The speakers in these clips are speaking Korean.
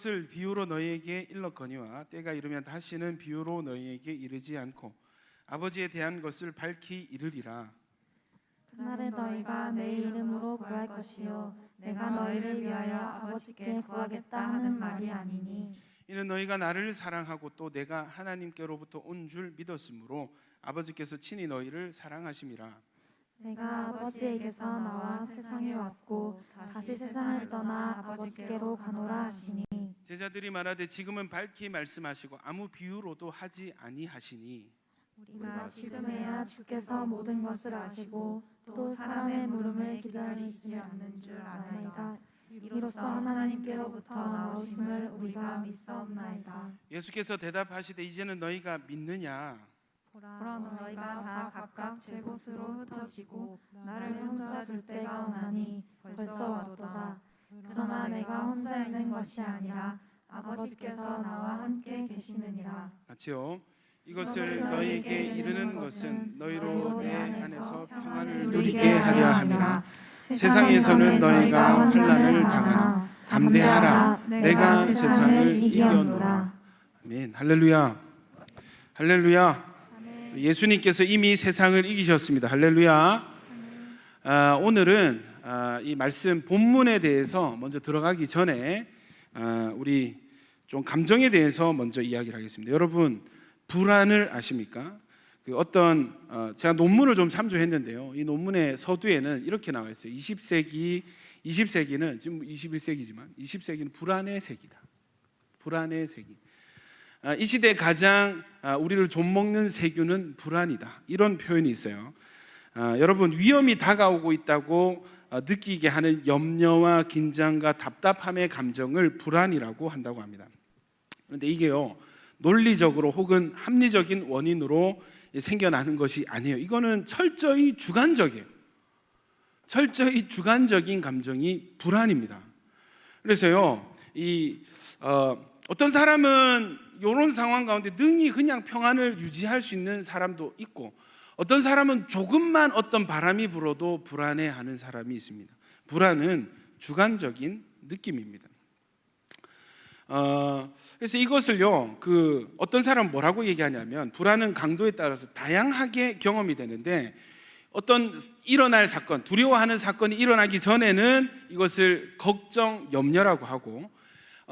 이것을 비유로 너희에게 일렀거니와 때가 이르면 다시는 비유로 너희에게 이르지 않고 아버지에 대한 것을 밝히 이르리라. 그날에 너희가 내 이름으로 구할 것이요 내가 너희를 위하여 아버지께 구하겠다 하는 말이 아니니 이는 너희가 나를 사랑하고 또 내가 하나님께로부터 온 줄 믿었으므로 아버지께서 친히 너희를 사랑하심이라. 내가 아버지에게서 나와 세상에 왔고 다시 세상을 떠나 아버지께로 가노라 하시니 제자들이 말하되 지금은 밝히 말씀하시고 아무 비유로도 하지 아니하시니 우리가 지금에야 주께서 모든 것을 아시고 또 사람의 물음을 기다리시지 않는 줄 아나이다. 이로써 하나님께로부터 나오심을 우리가 믿사옵나이다. 예수께서 대답하시되 이제는 너희가 믿느냐? 보라 너희가 다 각각 제 곳으로 흩어지고 나를 혼자 둘 때가 오나니 벌써 왔도다. 그러나 내가 혼자 있는 것이 아니라 아버지께서 나와 함께 계시느니라. 같이요. 이것을 너희에게 이르는 것은 너희로 내 안에서 평안을 누리게 하려 함이라. 세상에서는 너희가 환난을 당하나 담대하라. 내가 세상을 이겨노라. 아멘. 할렐루야. 할렐루야. 예수님께서 이미 세상을 이기셨습니다. 할렐루야. 오늘은 이 말씀 본문에 대해서 먼저 들어가기 전에 우리 좀 감정에 대해서 먼저 이야기를 하겠습니다. 여러분 불안을 아십니까? 제가 논문을 좀 참조했는데요. 이 논문의 서두에는 이렇게 나와 있어요. 20세기는 지금 21세기지만 20세기는 불안의 세기다. 불안의 세기. 이 시대 가장 우리를 좀먹는 세균은 불안이다. 이런 표현이 있어요. 여러분 위험이 다가오고 있다고 느끼게 하는 염려와 긴장과 답답함의 감정을 불안이라고 한다고 합니다. 그런데 이게요 논리적으로 혹은 합리적인 원인으로 생겨나는 것이 아니에요. 이거는 철저히 주관적이에요. 철저히 주관적인 감정이 불안입니다. 그래서요 어떤 사람은 이런 상황 가운데 능히 그냥 평안을 유지할 수 있는 사람도 있고 어떤 사람은 조금만 어떤 바람이 불어도 불안해하는 사람이 있습니다. 불안은 주관적인 느낌입니다. 그래서 이것을요 어떤 사람은 뭐라고 얘기하냐면 불안은 강도에 따라서 다양하게 경험이 되는데 어떤 일어날 사건, 두려워하는 사건이 일어나기 전에는 이것을 걱정, 염려라고 하고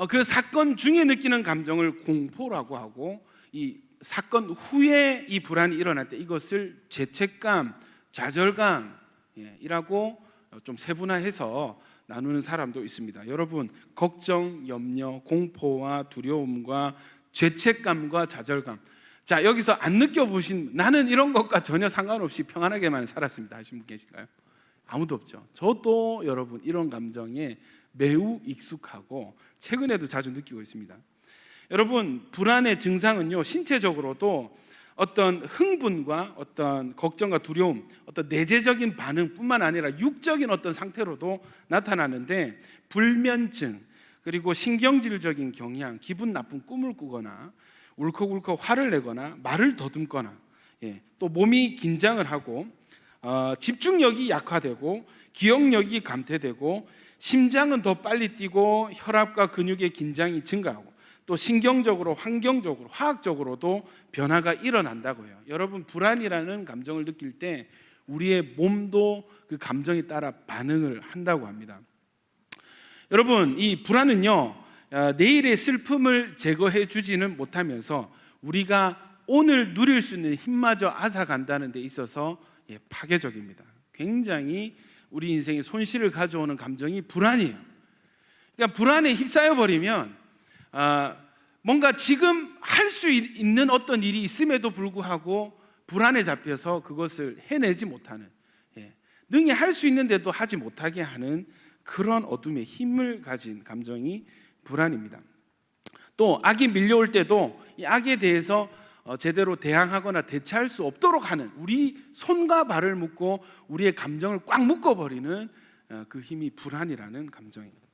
그 사건 중에 느끼는 감정을 공포라고 하고 이 사건 후에 이 불안이 일어날 때 이것을 죄책감, 좌절감이라고 좀 세분화해서 나누는 사람도 있습니다. 여러분 걱정, 염려, 공포와 두려움과 죄책감과 좌절감 자 여기서 안 느껴보신 나는 이런 것과 전혀 상관없이 평안하게만 살았습니다 하신 분 계신가요? 아무도 없죠. 저도 여러분 이런 감정에 매우 익숙하고 최근에도 자주 느끼고 있습니다. 여러분 불안의 증상은요 신체적으로도 어떤 흥분과 어떤 걱정과 두려움, 어떤 내재적인 반응뿐만 아니라 육적인 어떤 상태로도 나타나는데 불면증, 그리고 신경질적인 경향, 기분 나쁜 꿈을 꾸거나 울컥울컥 화를 내거나 말을 더듬거나 또 몸이 긴장을 하고 집중력이 약화되고 기억력이 감퇴되고 심장은 더 빨리 뛰고 혈압과 근육의 긴장이 증가하고 또 신경적으로, 환경적으로, 화학적으로도 변화가 일어난다고 해요. 여러분 불안이라는 감정을 느낄 때 우리의 몸도 그 감정에 따라 반응을 한다고 합니다. 여러분 이 불안은요 내일의 슬픔을 제거해 주지는 못하면서 우리가 오늘 누릴 수 있는 힘마저 앗아간다는 데 있어서 파괴적입니다. 굉장히 우리 인생에 손실을 가져오는 감정이 불안이에요. 그러니까 불안에 휩싸여 버리면 뭔가 지금 할 수 있는 어떤 일이 있음에도 불구하고 불안에 잡혀서 그것을 해내지 못하는 능히 할 수 있는데도 하지 못하게 하는 그런 어둠의 힘을 가진 감정이 불안입니다. 또 악이 밀려올 때도 이 악에 대해서 제대로 대항하거나 대처할 수 없도록 하는 우리 손과 발을 묶고 우리의 감정을 꽉 묶어버리는 그 힘이 불안이라는 감정입니다.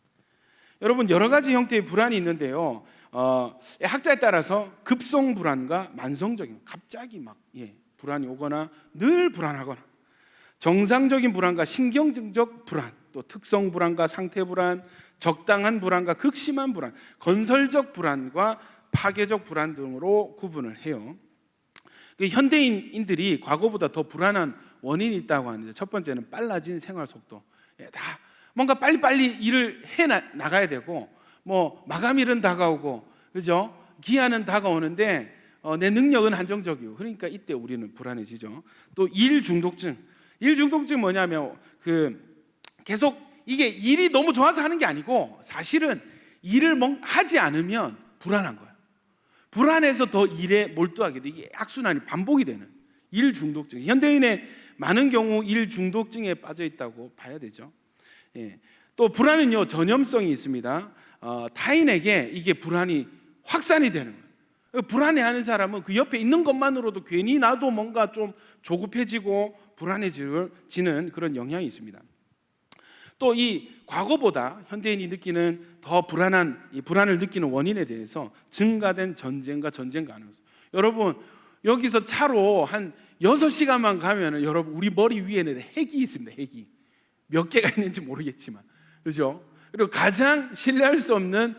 여러분 여러 가지 형태의 불안이 있는데요 학자에 따라서 급성 불안과 만성적인 갑자기 막 불안이 오거나 늘 불안하거나 정상적인 불안과 신경증적 불안 또 특성 불안과 상태 불안, 적당한 불안과 극심한 불안, 건설적 불안과 파괴적 불안 등으로 구분을 해요. 현대인들이 과거보다 더 불안한 원인이 있다고 하는데, 첫 번째는 빨라진 생활 속도. 다 뭔가 빨리빨리 일을 해 나가야 되고, 뭐 마감일은 다가오고, 그죠? 기한은 다가오는데 내 능력은 한정적이고, 그러니까 이때 우리는 불안해지죠. 또 일 중독증. 일 중독증 뭐냐면 계속 이게 일이 너무 좋아서 하는 게 아니고, 사실은 일을 하지 않으면 불안한 거예요. 불안해서 더 일에 몰두하게 돼. 이게 악순환이 반복이 되는 일 중독증. 현대인의 많은 경우 일 중독증에 빠져 있다고 봐야 되죠. 또 불안은요, 전염성이 있습니다. 타인에게 이게 불안이 확산이 되는 거예요. 불안해하는 사람은 그 옆에 있는 것만으로도 괜히 나도 뭔가 좀 조급해지고 불안해지는 그런 영향이 있습니다. 또 이 과거보다 현대인이 느끼는 더 불안한 이 불안을 느끼는 원인에 대해서 증가된 전쟁과 전쟁 가능성. 여러분, 여기서 차로 한 6시간만 가면은 여러분 우리 머리 위에는 핵이 있습니다. 핵이 몇 개가 있는지 모르겠지만, 그렇죠? 그리고 가장 신뢰할 수 없는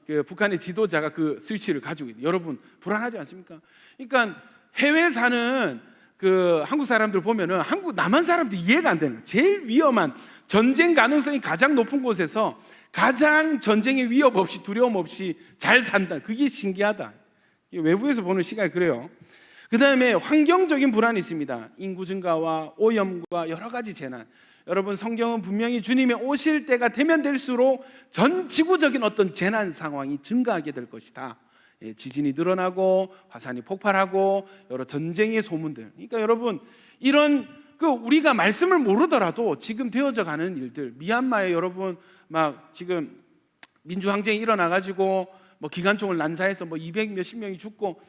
그 북한의 지도자가 그 스위치를 가지고 있는. 여러분 불안하지 않습니까? 그러니까 해외 사는 그 한국 사람들 보면은 남한 사람들 이해가 안 되는 거예요. 제일 위험한 전쟁 가능성이 가장 높은 곳에서 가장 전쟁의 위협 없이 두려움 없이 잘 산다. 그게 신기하다. 외부에서 보는 시각이 그래요. 그 다음에 환경적인 불안이 있습니다. 인구 증가와 오염과 여러 가지 재난. 여러분, 성경은 분명히 주님의 오실 때가 되면 될수록 전 지구적인 어떤 재난 상황이 증가하게 될 것이다. 지진이 늘어나고 화산이 폭발하고 여러 전쟁의 소문들. 그러니까 여러분, 이런 우리가 말씀을 모르더라도 지금 되어져 가는 일들, 미얀마에 여러분 막 지금 민주항쟁이 일어나가지고 뭐 기관총을 난사해서 뭐 200 몇십 명이 죽고,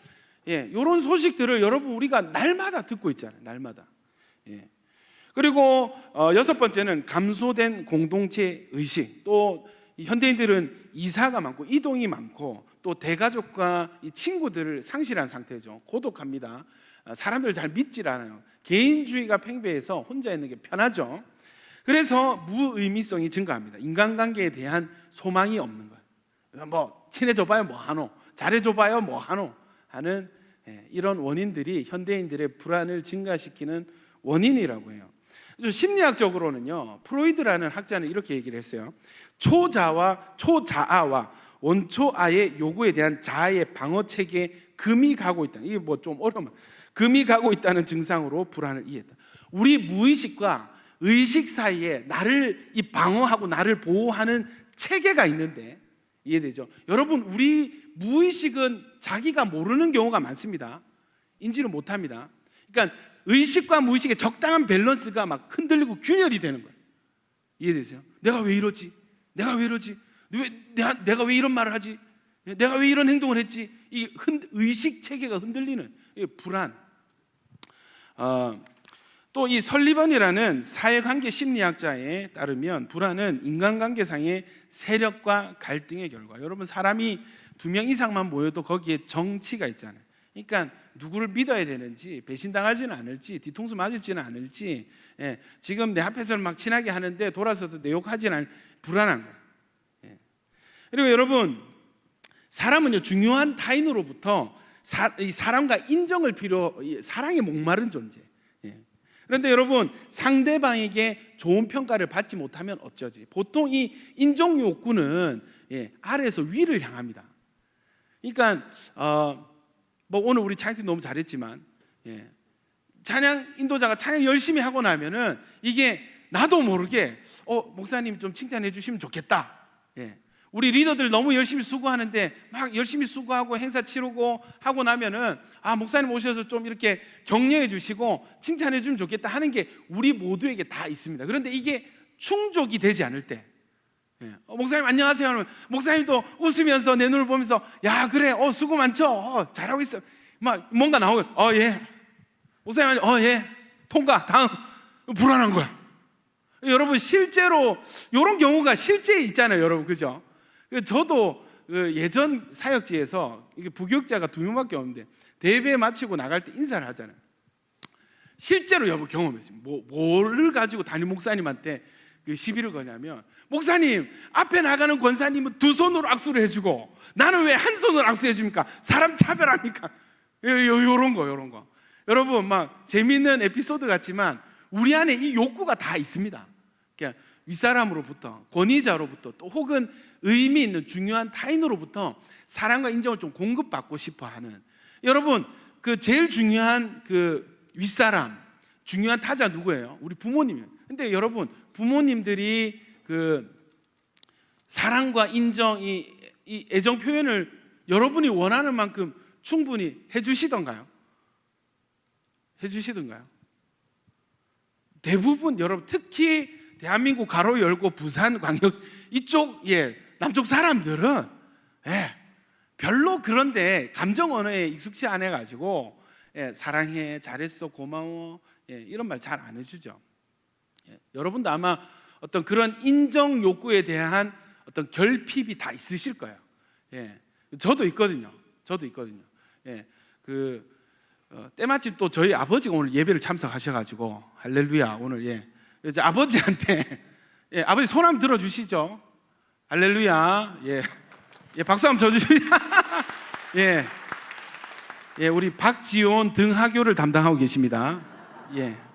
이런 소식들을 여러분 우리가 날마다 듣고 있잖아요. 날마다. 그리고 6번째는 감소된 공동체 의식. 또 현대인들은 이사가 많고 이동이 많고 또 대가족과 이 친구들을 상실한 상태죠. 고독합니다. 사람들 잘 믿질 않아요. 개인주의가 팽배해서 혼자 있는 게 편하죠. 그래서 무의미성이 증가합니다. 인간관계에 대한 소망이 없는 거예요. 뭐 친해져봐야 뭐하노, 잘해줘봐야 뭐하노 하는 이런 원인들이 현대인들의 불안을 증가시키는 원인이라고 해요. 심리학적으로는요, 프로이드라는 학자는 이렇게 얘기를 했어요. 초자아와 원초아의 요구에 대한 자아의 방어 체계에 금이 가고 있다. 이게 뭐 좀 어려운, 금이 가고 있다는 증상으로 불안을 이해했다. 우리 무의식과 의식 사이에 나를 이 방어하고 나를 보호하는 체계가 있는데, 이해되죠? 여러분, 우리 무의식은 자기가 모르는 경우가 많습니다. 인지를 못합니다. 그러니까 의식과 무의식의 적당한 밸런스가 막 흔들리고 균열이 되는 거예요. 이해되세요? 내가 왜 이러지? 내가 왜 이러지? 내가 왜 이런 말을 하지? 내가 왜 이런 행동을 했지? 이 의식 체계가 흔들리는 불안. 또 이 설리번이라는 사회관계 심리학자에 따르면 불안은 인간관계상의 세력과 갈등의 결과. 여러분, 사람이 2명 이상만 모여도 거기에 정치가 있잖아요. 그러니까 누구를 믿어야 되는지, 배신당하지는 않을지, 뒤통수 맞을지는 않을지, 지금 내 앞에서는 막 친하게 하는데 돌아서서 내 욕하지는 않을, 불안한 거예요. 그리고 여러분, 사람은요, 중요한 타인으로부터 사랑과 인정을 사랑에 목마른 존재. 그런데 여러분, 상대방에게 좋은 평가를 받지 못하면 어쩌지? 보통 이 인정 욕구는 아래에서 위를 향합니다. 그러니까 뭐 오늘 우리 찬양팀 너무 잘했지만, 찬양 인도자가 찬양 열심히 하고 나면은 이게 나도 모르게 목사님 좀 칭찬해 주시면 좋겠다. 우리 리더들 너무 열심히 수고하는데 막 열심히 수고하고 행사 치르고 하고 나면은 목사님 오셔서 좀 이렇게 격려해 주시고 칭찬해 주면 좋겠다 하는 게 우리 모두에게 다 있습니다. 그런데 이게 충족이 되지 않을 때, 목사님 안녕하세요 하면 목사님도 웃으면서 내 눈을 보면서 야 그래 수고 많죠, 잘하고 있어, 막 뭔가 나오면 예 목사님 예 통과 다음. 불안한 거야. 여러분, 실제로 이런 경우가 실제 있잖아요, 여러분, 그죠? 저도 예전 사역지에서 부교육자가 2명밖에 없는데 대회 마치고 나갈 때 인사를 하잖아요. 실제로 여러분 경험했어요. 뭐를 가지고 담임 목사님한테 그 시비를 거냐면, 목사님 앞에 나가는 권사님은 두 손으로 악수를 해주고 나는 왜 한 손으로 악수해 줍니까? 사람 차별합니까? 요런 거. 여러분, 막 재미있는 에피소드 같지만 우리 안에 이 욕구가 다 있습니다. 그러니까 윗사람으로부터, 권위자로부터, 또 혹은 의미 있는 중요한 타인으로부터 사랑과 인정을 좀 공급받고 싶어 하는, 여러분, 그 제일 중요한 그 윗사람, 중요한 타자 누구예요? 우리 부모님이에요. 근데 여러분, 부모님들이 그 사랑과 인정, 이 애정 표현을 여러분이 원하는 만큼 충분히 해주시던가요? 대부분, 여러분, 특히 대한민국 가로 열고 부산 광역 이쪽, 남쪽 사람들은 별로 그런데 감정 언어에 익숙치 않아 가지고 사랑해, 잘했어, 고마워, 이런 말 잘 안 해주죠. 여러분도 아마 어떤 그런 인정 욕구에 대한 어떤 결핍이 다 있으실 거예요. 저도 있거든요. 때마침 또 저희 아버지가 오늘 예배를 참석하셔가지고, 할렐루야. 오늘 이제 아버지한테 아버지 손 한번 들어주시죠. 할렐루야. 박수 한번 쳐주시죠. 우리 박지온 등하교를 담당하고 계십니다.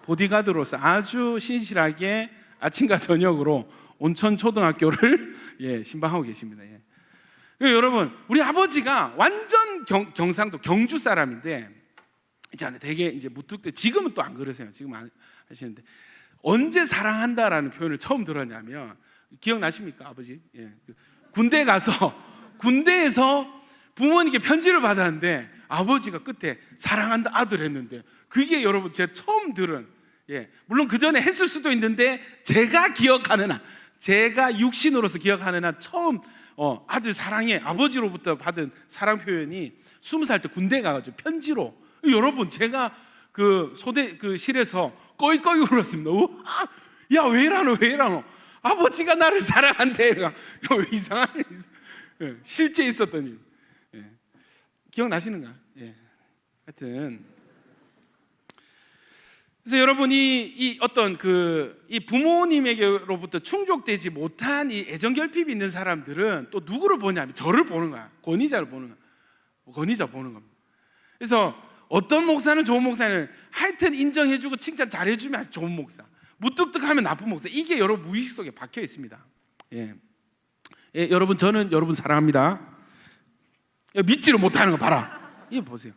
보디가드로서 아주 신실하게 아침과 저녁으로 온천초등학교를 신방하고 계십니다. 여러분, 우리 아버지가 완전 경상도 경주 사람인데, 있잖아요, 되게 이제 무뚝대, 지금은 또 안 그러세요. 지금 안 하시는데, 언제 사랑한다라는 표현을 처음 들었냐면, 기억나십니까, 아버지? 군대 가서 군대에서 부모님께 편지를 받았는데 아버지가 끝에 사랑한다 아들 했는데, 그게 여러분 제가 처음 들은, 물론 그 전에 했을 수도 있는데 제가 기억하는 한, 제가 육신으로서 기억하는 한 처음 아들 사랑해, 아버지로부터 받은 사랑 표현이 20살 때 군대 가가지고 편지로. 여러분, 제가 그 소대 그 실에서 꺼이꺼이 울었습니다. 야, 왜 이러노? 아버지가 나를 사랑한대. 이상하네. 실제 있었던 일. 기억나시는가? 하여튼, 그래서 여러분이 이 어떤 이 부모님에게로부터 충족되지 못한 이 애정 결핍이 있는 사람들은 또 누구를 보냐면 저를 보는 거야. 권위자 보는 겁니다. 그래서 어떤 목사는 좋은 목사는 하여튼 인정해주고 칭찬 잘해주면 아주 좋은 목사, 무뚝뚝하면 나쁜 목사, 이게 여러분 무의식 속에 박혀 있습니다. 여러분, 저는 여러분 사랑합니다. 믿지를 못하는 거 봐라. 이거 보세요.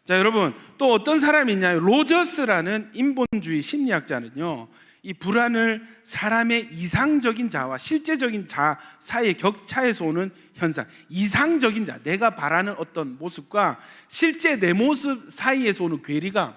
자, 여러분, 또 어떤 사람이 있냐요? 로저스라는 인본주의 심리학자는요, 이 불안을 사람의 이상적인 자와 실제적인 자 사이의 격차에서 오는 현상, 이상적인 자, 내가 바라는 어떤 모습과 실제 내 모습 사이에서 오는 괴리감,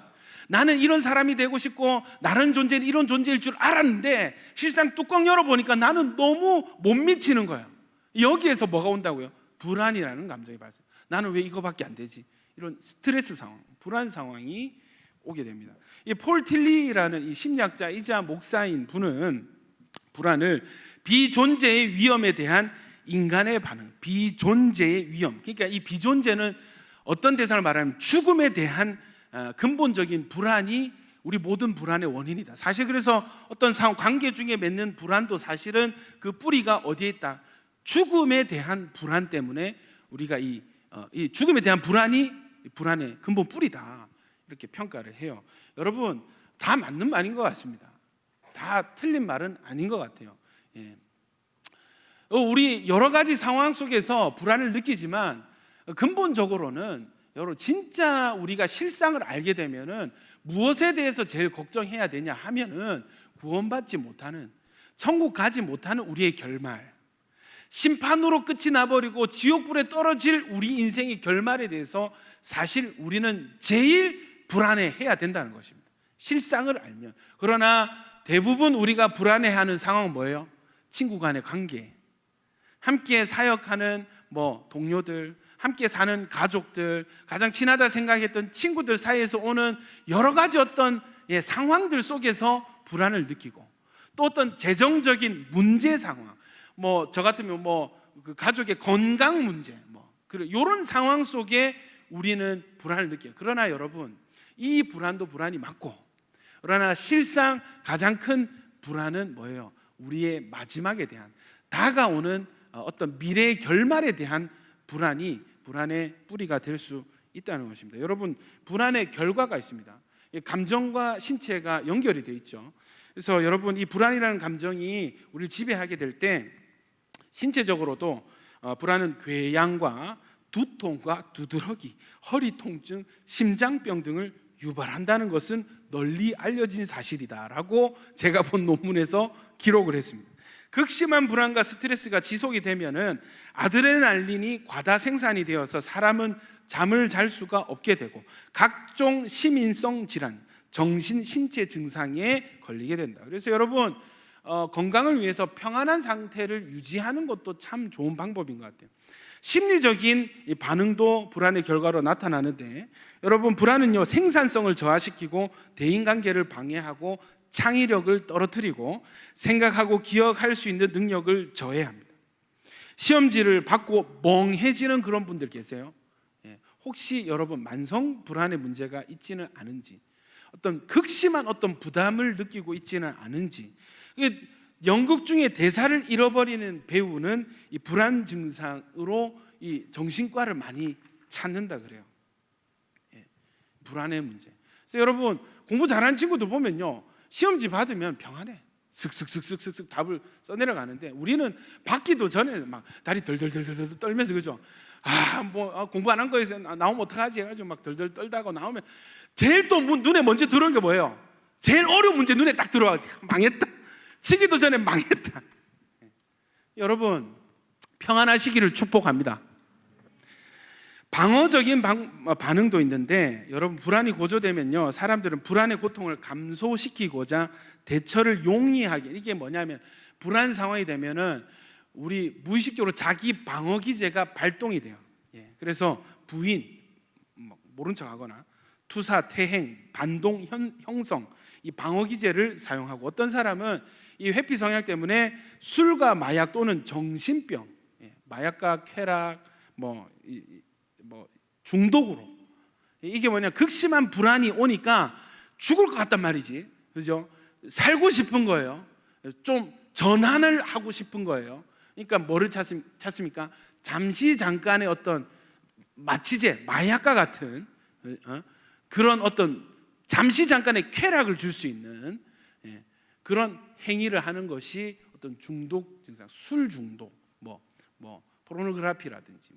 나는 이런 사람이 되고 싶고 나는 존재는 이런 존재일 줄 알았는데 실상 뚜껑 열어보니까 나는 너무 못 미치는 거예요. 여기에서 뭐가 온다고요? 불안이라는 감정이 발생. 나는 왜 이거밖에 안 되지? 이런 스트레스 상황, 불안 상황이 오게 됩니다. 이 폴 틸리라는 이 심리학자이자 목사인 분은 불안을 비존재의 위험에 대한 인간의 반응, 비존재의 위험, 그러니까 이 비존재는 어떤 대상을 말하면 죽음에 대한 근본적인 불안이 우리 모든 불안의 원인이다. 사실 그래서 어떤 관계 중에 맺는 불안도 사실은 그 뿌리가 어디에 있다? 죽음에 대한 불안 때문에 우리가 이 죽음에 대한 불안이 불안의 근본 뿌리다, 이렇게 평가를 해요. 여러분, 다 맞는 말인 것 같습니다. 다 틀린 말은 아닌 것 같아요. 우리 여러 가지 상황 속에서 불안을 느끼지만 근본적으로는 여러분, 진짜 우리가 실상을 알게 되면은 무엇에 대해서 제일 걱정해야 되냐 하면은 구원받지 못하는, 천국 가지 못하는 우리의 결말, 심판으로 끝이 나버리고 지옥불에 떨어질 우리 인생의 결말에 대해서 사실 우리는 제일 불안해해야 된다는 것입니다. 실상을 알면. 그러나 대부분 우리가 불안해하는 상황은 뭐예요? 친구 간의 관계, 함께 사역하는 동료들, 함께 사는 가족들, 가장 친하다 생각했던 친구들 사이에서 오는 여러 가지 어떤 상황들 속에서 불안을 느끼고, 또 어떤 재정적인 문제 상황, 저 같으면 그 가족의 건강 문제, 이런 상황 속에 우리는 불안을 느껴요. 그러나 여러분, 이 불안도 불안이 맞고, 그러나 실상 가장 큰 불안은 뭐예요? 우리의 마지막에 대한 다가오는 어떤 미래의 결말에 대한 불안의 뿌리가 될 수 있다는 것입니다. 여러분, 불안의 결과가 있습니다. 감정과 신체가 연결이 되어 있죠. 그래서 여러분, 이 불안이라는 감정이 우리를 지배하게 될 때 신체적으로도 불안은 궤양과 두통과 두드러기, 허리 통증, 심장병 등을 유발한다는 것은 널리 알려진 사실이다라고 제가 본 논문에서 기록을 했습니다. 극심한 불안과 스트레스가 지속이 되면은 아드레날린이 과다 생산이 되어서 사람은 잠을 잘 수가 없게 되고 각종 시민성 질환, 정신, 신체 증상에 걸리게 된다. 그래서 여러분, 건강을 위해서 평안한 상태를 유지하는 것도 참 좋은 방법인 것 같아요. 심리적인 반응도 불안의 결과로 나타나는데, 여러분, 불안은요 생산성을 저하시키고 대인관계를 방해하고 창의력을 떨어뜨리고 생각하고 기억할 수 있는 능력을 저해합니다. 시험지를 받고 멍해지는 그런 분들 계세요. 혹시 여러분 만성 불안의 문제가 있지는 않은지, 어떤 극심한 어떤 부담을 느끼고 있지는 않은지. 연극 중에 대사를 잃어버리는 배우는 이 불안 증상으로 이 정신과를 많이 찾는다 그래요. 불안의 문제. 그래서 여러분, 공부 잘하는 친구들 보면요, 시험지 받으면 평안해. 슥슥슥슥슥 답을 써내려가는데, 우리는 받기도 전에 막 다리 덜덜덜덜 떨면서, 그죠? 공부 안 한 거에서 나오면 어떡하지 해가지고 막 덜덜 떨다가 나오면 제일 또 눈에 먼저 들어오는 게 뭐예요? 제일 어려운 문제 눈에 딱 들어와. 망했다. 치기도 전에 망했다. 여러분, 평안하시기를 축복합니다. 방어적인 반응도 있는데, 여러분, 불안이 고조되면요 사람들은 불안의 고통을 감소시키고자 대처를 용이하게, 이게 뭐냐면 불안 상황이 되면은 우리 무의식적으로 자기 방어 기제가 발동이 돼요. 그래서 부인, 모른 척하거나 투사, 퇴행, 반동, 형성, 이 방어 기제를 사용하고, 어떤 사람은 이 회피 성향 때문에 술과 마약 또는 정신병, 마약과 쾌락, 중독으로, 이게 뭐냐, 극심한 불안이 오니까 죽을 것 같단 말이지, 그죠? 살고 싶은 거예요. 좀 전환을 하고 싶은 거예요. 그러니까 뭐를 찾습니까? 잠시 잠깐의 어떤 마취제, 마약과 같은 그런 어떤 잠시 잠깐의 쾌락을 줄 수 있는 그런 행위를 하는 것이 어떤 중독 증상, 술 중독, 포르노그래피라든지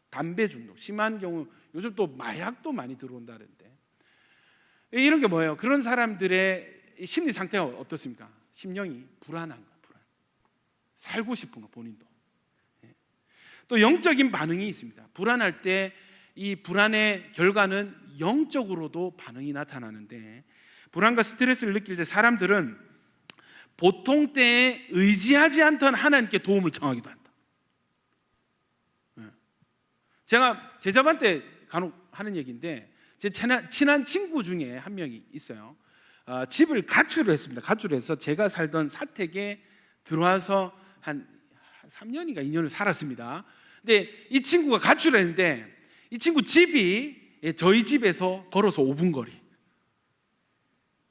담배 중독, 심한 경우 요즘 또 마약도 많이 들어온다는데, 이런 게 뭐예요? 그런 사람들의 심리 상태가 어떻습니까? 심령이 불안한 거예요. 살고 싶은 거, 본인도. 또 영적인 반응이 있습니다. 불안할 때 이 불안의 결과는 영적으로도 반응이 나타나는데, 불안과 스트레스를 느낄 때 사람들은 보통 때에 의지하지 않던 하나님께 도움을 청하기도 한다. 제가 제자반 때 간혹 하는 얘기인데, 제 친한 친구 중에 한 명이 있어요. 집을 가출을 했습니다. 가출을 해서 제가 살던 사택에 들어와서 한 3년인가 2년을 살았습니다. 근데 이 친구가 가출을 했는데, 이 친구 집이 저희 집에서 걸어서 5분 거리.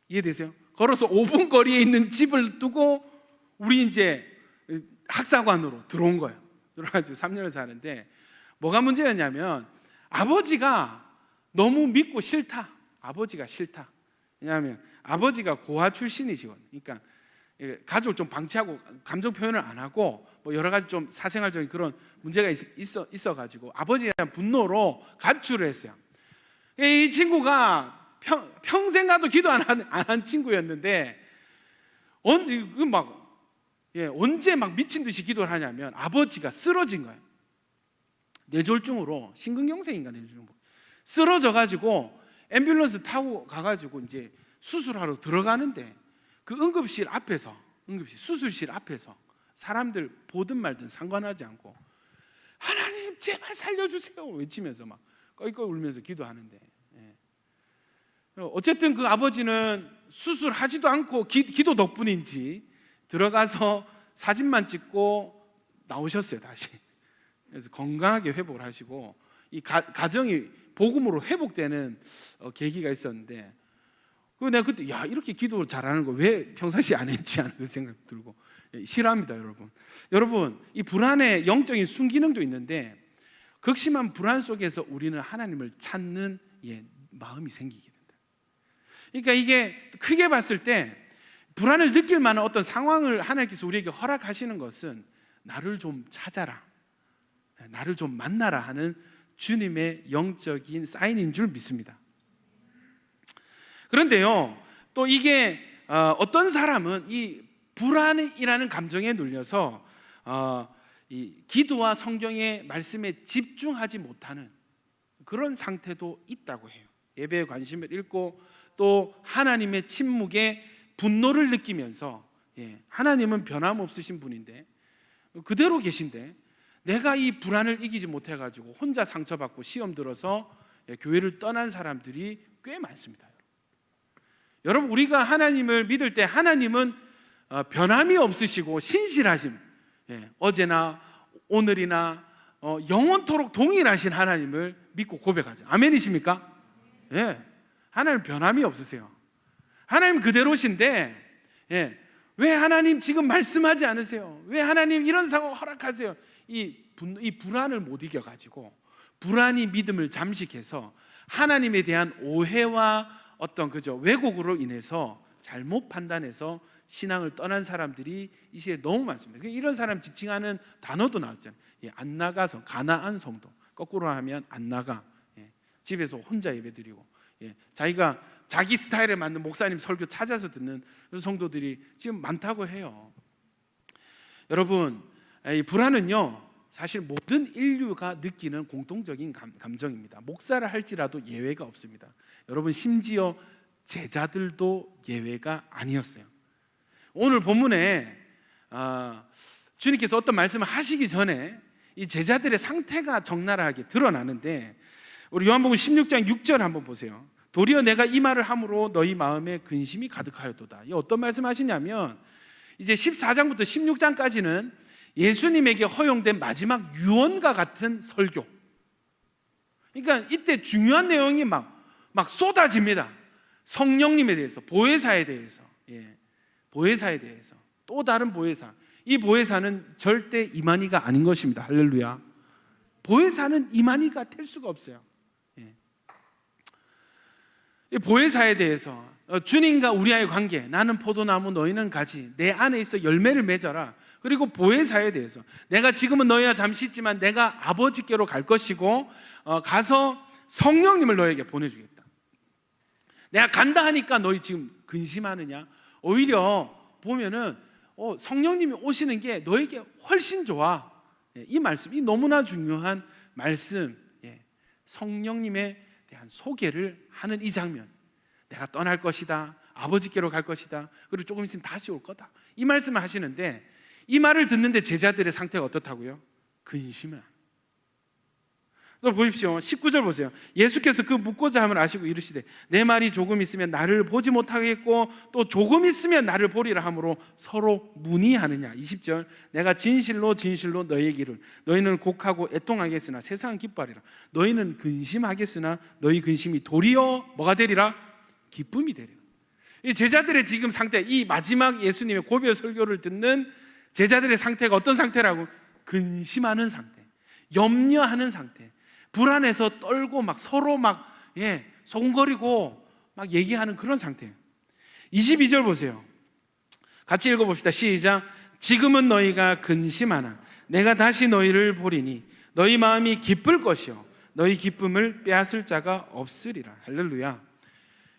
이해되세요? 걸어서 5분 거리에 있는 집을 두고 우리 이제 학사관으로 들어온 거예요. 들어가지고 3년을 사는데, 뭐가 문제였냐면 아버지가 너무 믿고 싫다. 아버지가 싫다. 왜냐하면 아버지가 고아 출신이시거든요. 그러니까 가족을 좀 방치하고 감정 표현을 안 하고 여러 가지 좀 사생활적인 그런 문제가 있어가지고 아버지에 대한 분노로 가출을 했어요. 이 친구가 평생 가도 기도 안 한 친구였는데, 언제 막 미친 듯이 기도를 하냐면 아버지가 쓰러진 거예요. 뇌졸중으로, 심근경색인가 뇌졸중, 쓰러져가지고 앰뷸런스 타고 가가지고 이제 수술하러 들어가는데, 그 응급실 앞에서, 수술실 앞에서 사람들 보든 말든 상관하지 않고 하나님 제발 살려주세요 외치면서 막 껄껄 울면서 기도하는데, 어쨌든 그 아버지는 수술하지도 않고 기도 덕분인지 들어가서 사진만 찍고 나오셨어요, 다시. 그래서 건강하게 회복을 하시고, 이 가정이 복음으로 회복되는 계기가 있었는데, 그 내가 그때 야 이렇게 기도 잘하는 거 왜 평상시에 안 했지 하는 그 생각 들고 싫어합니다, 여러분. 여러분 이 불안의 영적인 순기능도 있는데 극심한 불안 속에서 우리는 하나님을 찾는 마음이 생기게 된다. 그러니까 이게 크게 봤을 때 불안을 느낄 만한 어떤 상황을 하나님께서 우리에게 허락하시는 것은 나를 좀 찾아라, 나를 좀 만나라 하는 주님의 영적인 사인인 줄 믿습니다. 그런데요, 또 이게 어떤 사람은 이 불안이라는 감정에 눌려서 이 기도와 성경의 말씀에 집중하지 못하는 그런 상태도 있다고 해요. 예배에 관심을 잃고 또 하나님의 침묵에 분노를 느끼면서 하나님은 변함없으신 분인데 그대로 계신데 내가 이 불안을 이기지 못해가지고 혼자 상처받고 시험 들어서 교회를 떠난 사람들이 꽤 많습니다. 여러분 우리가 하나님을 믿을 때 하나님은 변함이 없으시고 신실하심, 어제나 오늘이나 영원토록 동일하신 하나님을 믿고 고백하죠. 아멘이십니까? 하나님 변함이 없으세요. 하나님 그대로신데 왜 하나님 지금 말씀하지 않으세요? 왜 하나님 이런 상황 허락하세요? 이 불안을 못 이겨가지고 불안이 믿음을 잠식해서 하나님에 대한 오해와 어떤 왜곡으로 인해서 잘못 판단해서 신앙을 떠난 사람들이 이 시대에 너무 많습니다. 이런 사람 지칭하는 단어도 나왔잖아요. 안 나가서 가나안 성도, 거꾸로 하면 안 나가, 집에서 혼자 예배드리고 자기가 자기 스타일에 맞는 목사님 설교 찾아서 듣는 성도들이 지금 많다고 해요. 여러분 이 불안은요 사실 모든 인류가 느끼는 공통적인 감정입니다. 목사를 할지라도 예외가 없습니다. 여러분 심지어 제자들도 예외가 아니었어요. 오늘 본문에 주님께서 어떤 말씀을 하시기 전에 이 제자들의 상태가 적나라하게 드러나는데 우리 요한복음 16장 6절 한번 보세요. 도리어 내가 이 말을 함으로 너희 마음에 근심이 가득하였도다. 이 어떤 말씀하시냐면 이제 14장부터 16장까지는 예수님에게 허용된 마지막 유언과 같은 설교. 그러니까 이때 중요한 내용이 막 쏟아집니다. 성령님에 대해서, 보혜사에 대해서, 보혜사에 대해서, 또 다른 보혜사. 이 보혜사는 절대 이만희가 아닌 것입니다. 할렐루야. 보혜사는 이만희가 될 수가 없어요. 이 보혜사에 대해서 주님과 우리와의 관계, 나는 포도나무 너희는 가지, 내 안에 있어 열매를 맺어라. 그리고 보혜사에 대해서 내가 지금은 너희와 잠시 있지만 내가 아버지께로 갈 것이고 가서 성령님을 너에게 보내주겠다. 내가 간다 하니까 너희 지금 근심하느냐? 오히려 보면은 성령님이 오시는 게 너에게 훨씬 좋아. 이 말씀이 너무나 중요한 말씀. 성령님에 대한 소개를 하는 이 장면. 내가 떠날 것이다. 아버지께로 갈 것이다. 그리고 조금 있으면 다시 올 거다. 이 말씀을 하시는데 이 말을 듣는데 제자들의 상태가 어떻다고요? 근심을. 또 보십시오. 19절 보세요. 예수께서 그 묻고자 함을 아시고 이르시되 내 말이 조금 있으면 나를 보지 못하겠고 또 조금 있으면 나를 보리라 하므로 서로 문의하느냐. 20절 내가 진실로 진실로 너희에게 이르노니 너희는 곡하고 애통하겠으나 세상은 기뻐하리라. 너희는 근심하겠으나 너희 근심이 도리어 뭐가 되리라? 기쁨이 되리라. 이 제자들의 지금 상태, 이 마지막 예수님의 고별 설교를 듣는 제자들의 상태가 어떤 상태라고? 근심하는 상태, 염려하는 상태, 불안해서 떨고 서로 소곤거리고 얘기하는 그런 상태예요. 22절 보세요. 같이 읽어봅시다. 시작. 지금은 너희가 근심하나 내가 다시 너희를 보리니 너희 마음이 기쁠 것이요 너희 기쁨을 빼앗을 자가 없으리라. 할렐루야.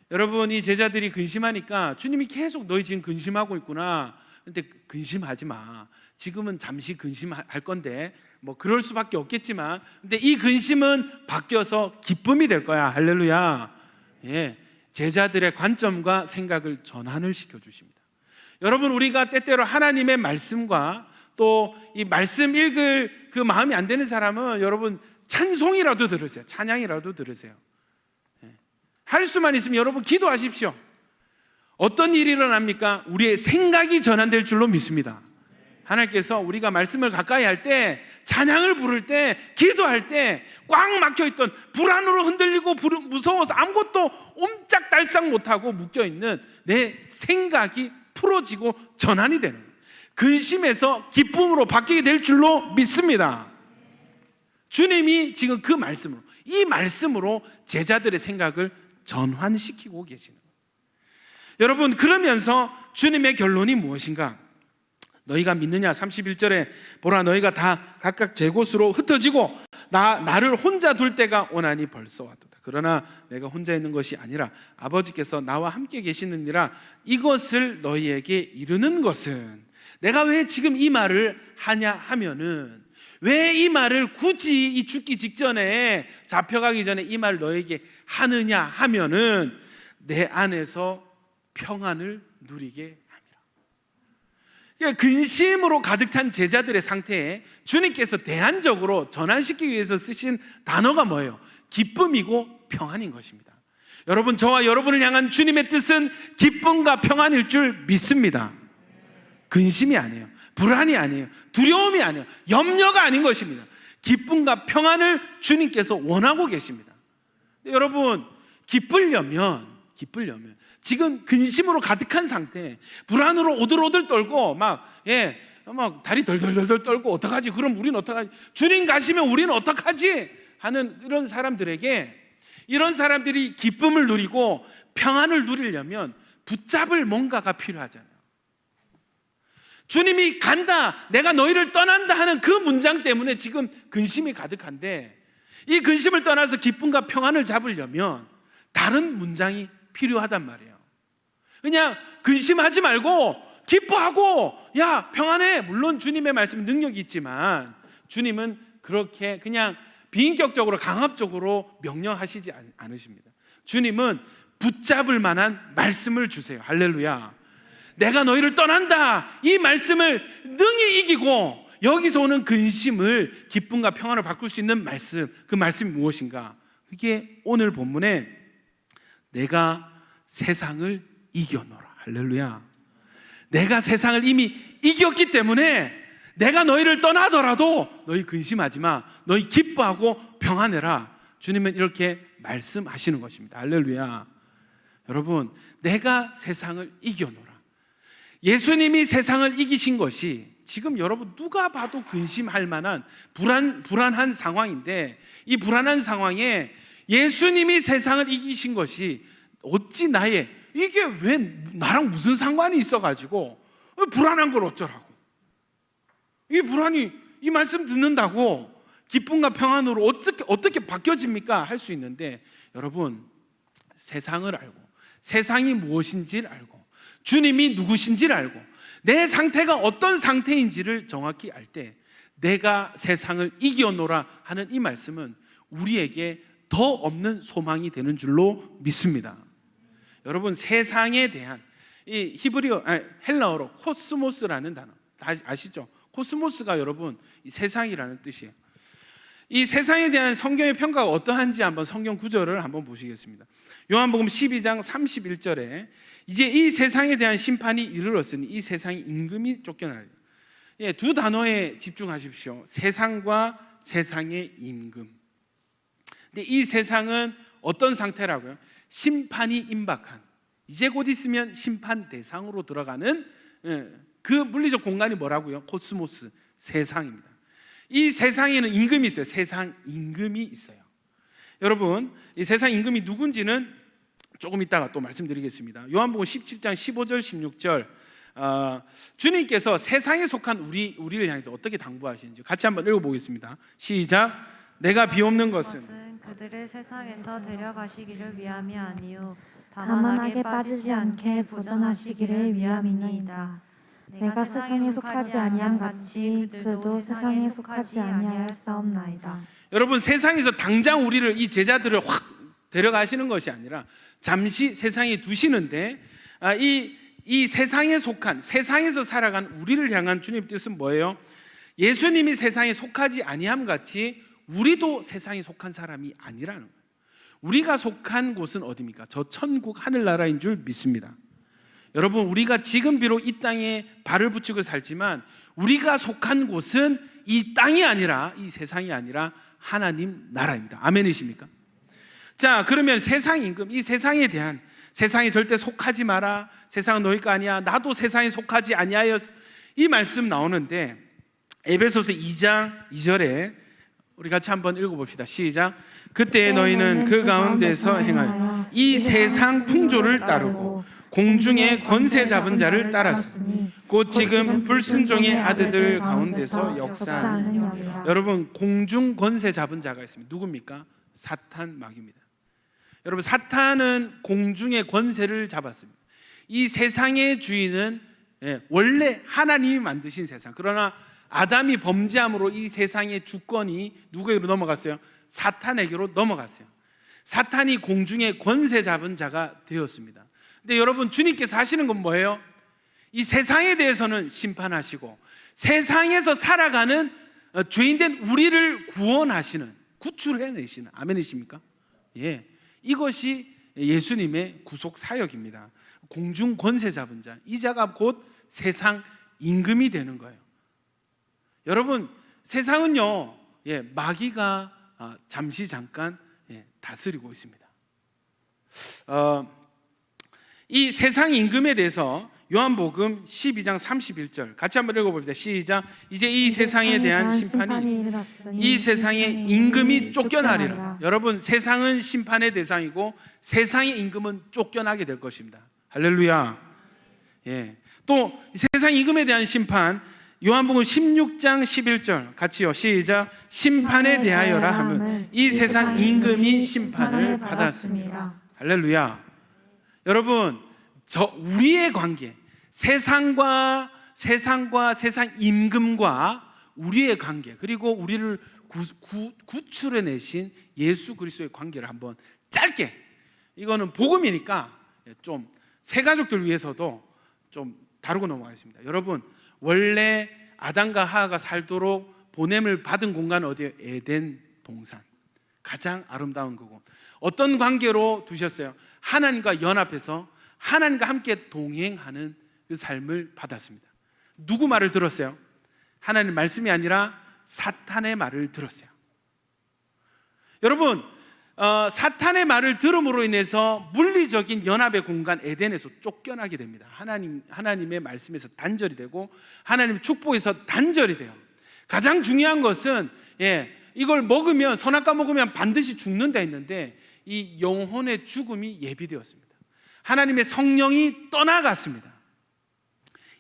여러분 이 제자들이 근심하니까 주님이 계속 너희 지금 근심하고 있구나. 근데 근심하지 마. 지금은 잠시 근심할 건데 그럴 수밖에 없겠지만 근데 이 근심은 바뀌어서 기쁨이 될 거야. 할렐루야. 제자들의 관점과 생각을 전환을 시켜주십니다. 여러분 우리가 때때로 하나님의 말씀과 또 이 말씀 읽을 그 마음이 안 되는 사람은 여러분 찬송이라도 들으세요. 찬양이라도 들으세요. 할 수만 있으면 여러분 기도하십시오. 어떤 일이 일어납니까? 우리의 생각이 전환될 줄로 믿습니다. 하나님께서 우리가 말씀을 가까이 할 때, 찬양을 부를 때, 기도할 때 꽉 막혀있던, 불안으로 흔들리고 무서워서 아무것도 옴짝달싹 못하고 묶여있는 내 생각이 풀어지고 전환이 되는 거예요. 근심에서 기쁨으로 바뀌게 될 줄로 믿습니다. 주님이 지금 그 말씀으로, 이 말씀으로 제자들의 생각을 전환시키고 계시는 거예요. 여러분, 그러면서 주님의 결론이 무엇인가? 너희가 믿느냐? 31절에 보라, 너희가 다 각각 제 곳으로 흩어지고 나를 혼자 둘 때가 오나니 벌써 왔도다. 그러나 내가 혼자 있는 것이 아니라 아버지께서 나와 함께 계시느니라. 이것을 너희에게 이르는 것은, 내가 왜 지금 이 말을 하냐 하면은, 왜 이 말을 굳이 이 죽기 직전에, 잡혀가기 전에 이 말을 너에게 하느냐 하면은, 내 안에서 평안을 누리게 합니다. 근심으로 가득 찬 제자들의 상태에 주님께서 대안적으로 전환시키기 위해서 쓰신 단어가 뭐예요? 기쁨이고 평안인 것입니다. 여러분, 저와 여러분을 향한 주님의 뜻은 기쁨과 평안일 줄 믿습니다. 근심이 아니에요, 불안이 아니에요, 두려움이 아니에요, 염려가 아닌 것입니다. 기쁨과 평안을 주님께서 원하고 계십니다. 여러분, 기쁘려면 지금 근심으로 가득한 상태, 불안으로 오들오들 떨고 막 다리 덜덜덜 떨고 어떡하지? 그럼 우리는 어떡하지? 주님 가시면 우리는 어떡하지? 하는 이런 사람들에게, 이런 사람들이 기쁨을 누리고 평안을 누리려면 붙잡을 뭔가가 필요하잖아요. 주님이 간다, 내가 너희를 떠난다 하는 그 문장 때문에 지금 근심이 가득한데, 이 근심을 떠나서 기쁨과 평안을 잡으려면 다른 문장이 필요하단 말이에요. 그냥 근심하지 말고 기뻐하고, 야 평안해. 물론 주님의 말씀은 능력이 있지만 주님은 그렇게 그냥 비인격적으로 강압적으로 명령하시지 않으십니다. 주님은 붙잡을 만한 말씀을 주세요. 할렐루야. 내가 너희를 떠난다, 이 말씀을 능히 이기고 여기서 오는 근심을 기쁨과 평안을 바꿀 수 있는 말씀, 그 말씀이 무엇인가? 그게 오늘 본문에 내가 세상을 이겨노라. 할렐루야. 내가 세상을 이미 이겼기 때문에 내가 너희를 떠나더라도 너희 근심하지 마, 너희 기뻐하고 평안해라. 주님은 이렇게 말씀하시는 것입니다. 할렐루야. 여러분, 내가 세상을 이겨노라. 예수님이 세상을 이기신 것이 지금 여러분 누가 봐도 근심할 만한 불안한 상황인데, 이 불안한 상황에 예수님이 세상을 이기신 것이 어찌 이게 왜 나랑 무슨 상관이 있어가지고 불안한 걸 어쩌라고, 이 불안이 이 말씀 듣는다고 기쁨과 평안으로 어떻게 바뀌어집니까? 할 수 있는데, 여러분 세상을 알고 세상이 무엇인지를 알고 주님이 누구신지를 알고 내 상태가 어떤 상태인지를 정확히 알 때 내가 세상을 이겨노라 하는 이 말씀은 우리에게 더 없는 소망이 되는 줄로 믿습니다. 여러분, 세상에 대한 이 헬라어로 코스모스라는 단어 아시죠? 코스모스가 여러분 이 세상이라는 뜻이에요. 이 세상에 대한 성경의 평가가 어떠한지 한번 성경 구절을 한번 보시겠습니다. 요한복음 12장 31절에 이제 이 세상에 대한 심판이 이르렀으니 이 세상의 임금이 쫓겨나리라. 두 단어에 집중하십시오. 세상과 세상의 임금. 근데 이 세상은 어떤 상태라고요? 심판이 임박한, 이제 곧 있으면 심판 대상으로 들어가는 그 물리적 공간이 뭐라고요? 코스모스, 세상입니다. 이 세상에는 임금이 있어요. 세상 임금이 있어요. 여러분, 이 세상 임금이 누군지는 조금 이따가 또 말씀드리겠습니다. 요한복음 17장 15절 16절 주님께서 세상에 속한 우리를 향해서 어떻게 당부하시는지 같이 한번 읽어보겠습니다. 시작. 내가 비옵는 것은 그들을 세상에서 데려가시기를 위함이 아니요 다만 악에 빠지지 않게 보전하시기를 위함이니이다. 내가 세상에 속하지 아니함 같이 그들도 세상에 속하지 아니하였사옵나이다. 여러분, 세상에서 당장 우리를, 이 제자들을 확 데려가시는 것이 아니라 잠시 세상에 두시는데, 이 세상에 속한, 세상에서 살아간 우리를 향한 주님의 뜻은 뭐예요? 예수님이 세상에 속하지 아니함 같이 우리도 세상에 속한 사람이 아니라는 거예요. 우리가 속한 곳은 어디입니까? 저 천국 하늘나라인 줄 믿습니다. 여러분, 우리가 지금 비록 이 땅에 발을 붙이고 살지만 우리가 속한 곳은 이 땅이 아니라, 이 세상이 아니라 하나님 나라입니다. 아멘이십니까? 자, 그러면 세상 임금, 이 세상에 대한, 세상에 절대 속하지 마라, 세상은 너희 거 아니야, 나도 세상에 속하지 아니하여, 이 말씀 나오는데 에베소서 2장 2절에 우리 같이 한번 읽어봅시다. 시작. 그때 너희는 그 가운데서 행하여 이 세상 풍조를 따르고 공중의 권세 잡은 자를 따랐으니 곧 지금 불순종의 아들들 가운데서 역사하는. 여러분, 공중 권세 잡은 자가 있습니다. 누굽니까? 사탄, 마귀입니다. 여러분, 사탄은 공중의 권세를 잡았습니다. 이 세상의 주인은 원래 하나님이 만드신 세상, 그러나 아담이 범죄함으로 이 세상의 주권이 누구에게로 넘어갔어요? 사탄에게로 넘어갔어요. 사탄이 공중의 권세 잡은 자가 되었습니다. 근데 여러분, 주님께서 하시는 건 뭐예요? 이 세상에 대해서는 심판하시고 세상에서 살아가는 죄인된 우리를 구원하시는, 구출해내시는, 아멘이십니까? 예, 이것이 예수님의 구속 사역입니다. 공중 권세 잡은 자, 이 자가 곧 세상 임금이 되는 거예요. 여러분, 세상은요, 마귀가 잠시 잠깐 다스리고 있습니다. 이 세상 임금에 대해서 요한복음 12장 31절 같이 한번 읽어봅시다. 시작. 이제 이 세상에 대한 심판이 이 세상의 임금이 쫓겨나리라. 여러분, 세상은 심판의 대상이고 세상의 임금은 쫓겨나게 될 것입니다. 할렐루야. 또 세상 임금에 대한 심판, 요한복음 16장 11절 같이요. 시작. 심판에 대하여라 하면 이 세상 임금이 심판을 받았습니다. 할렐루야. 여러분, 우리의 관계, 세상과 세상 임금과 우리의 관계, 그리고 우리를 구출해 내신 예수 그리스도의 관계를 한번 짧게, 이거는 복음이니까 좀 새가족들 위해서도 좀 다루고 넘어가겠습니다. 여러분, 원래 아담과 하와가 살도록 보냄을 받은 공간은 어디예요? 에덴 동산, 가장 아름다운 그곳. 어떤 관계로 두셨어요? 하나님과 연합해서 하나님과 함께 동행하는 그 삶을 받았습니다. 누구 말을 들었어요? 하나님 말씀이 아니라 사탄의 말을 들었어요. 여러분, 사탄의 말을 들음으로 인해서 물리적인 연합의 공간 에덴에서 쫓겨나게 됩니다. 하나님의 말씀에서 단절이 되고 하나님의 축복에서 단절이 돼요. 가장 중요한 것은 이걸 먹으면, 선악과 먹으면 반드시 죽는다 했는데 이 영혼의 죽음이 예비되었습니다. 하나님의 성령이 떠나갔습니다.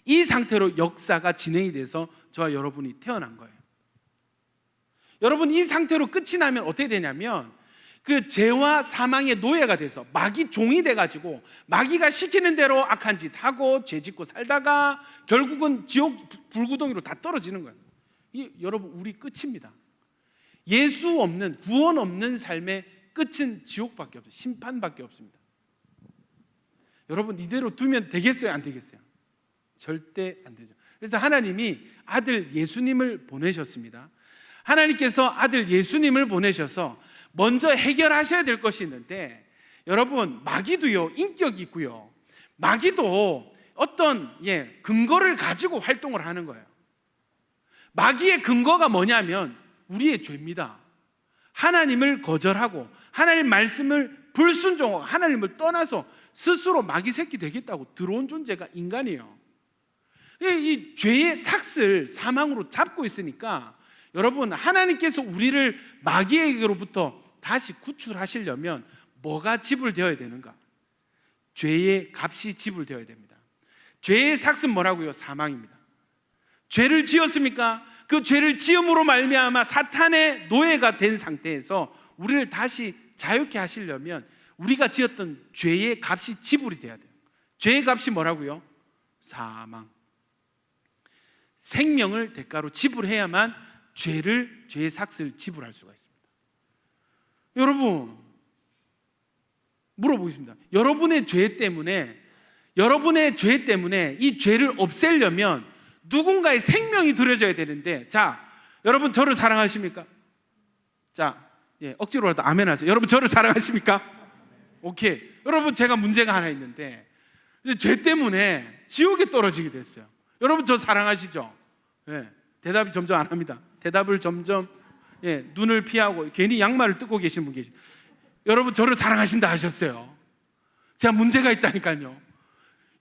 이 상태로 역사가 진행이 돼서 저와 여러분이 태어난 거예요. 여러분, 이 상태로 끝이 나면 어떻게 되냐면 그 죄와 사망의 노예가 돼서 마귀 종이 돼가지고 마귀가 시키는 대로 악한 짓 하고 죄 짓고 살다가 결국은 지옥 불구덩이로 다 떨어지는 거예요. 여러분, 우리 끝입니다. 예수 없는, 구원 없는 삶의 끝은 지옥밖에 없어요. 심판밖에 없습니다. 여러분, 이대로 두면 되겠어요? 안 되겠어요? 절대 안 되죠. 그래서 하나님이 아들 예수님을 보내셨습니다. 하나님께서 아들 예수님을 보내셔서 먼저 해결하셔야 될 것이 있는데, 여러분, 마귀도요 인격이 있고요, 마귀도 어떤 근거를 가지고 활동을 하는 거예요. 마귀의 근거가 뭐냐면 우리의 죄입니다. 하나님을 거절하고 하나님 말씀을 불순종하고 하나님을 떠나서 스스로 마귀 새끼 되겠다고 들어온 존재가 인간이에요. 이 죄의 삭슬, 사망으로 잡고 있으니까 여러분, 하나님께서 우리를 마귀에게로부터 다시 구출하시려면 뭐가 지불되어야 되는가? 죄의 값이 지불되어야 됩니다. 죄의 삭은 뭐라고요? 사망입니다. 죄를 지었습니까? 그 죄를 지음으로 말미암아 사탄의 노예가 된 상태에서 우리를 다시 자유케 하시려면 우리가 지었던 죄의 값이 지불이 돼야 돼요. 죄의 값이 뭐라고요? 사망. 생명을 대가로 지불해야만 죄의 삭을 지불할 수가 있습니다. 여러분, 물어보겠습니다. 여러분의 죄 때문에 이 죄를 없애려면 누군가의 생명이 들여져야 되는데, 자, 여러분 저를 사랑하십니까? 자, 억지로라도 아멘 하세요. 여러분 저를 사랑하십니까? 오케이. 여러분, 제가 문제가 하나 있는데 죄 때문에 지옥에 떨어지게 됐어요. 여러분 저 사랑하시죠? 예, 대답이 점점 안 합니다. 대답을 점점 눈을 피하고 괜히 양말을 뜯고 계신 분 계시. 여러분 저를 사랑하신다 하셨어요. 제가 문제가 있다니까요.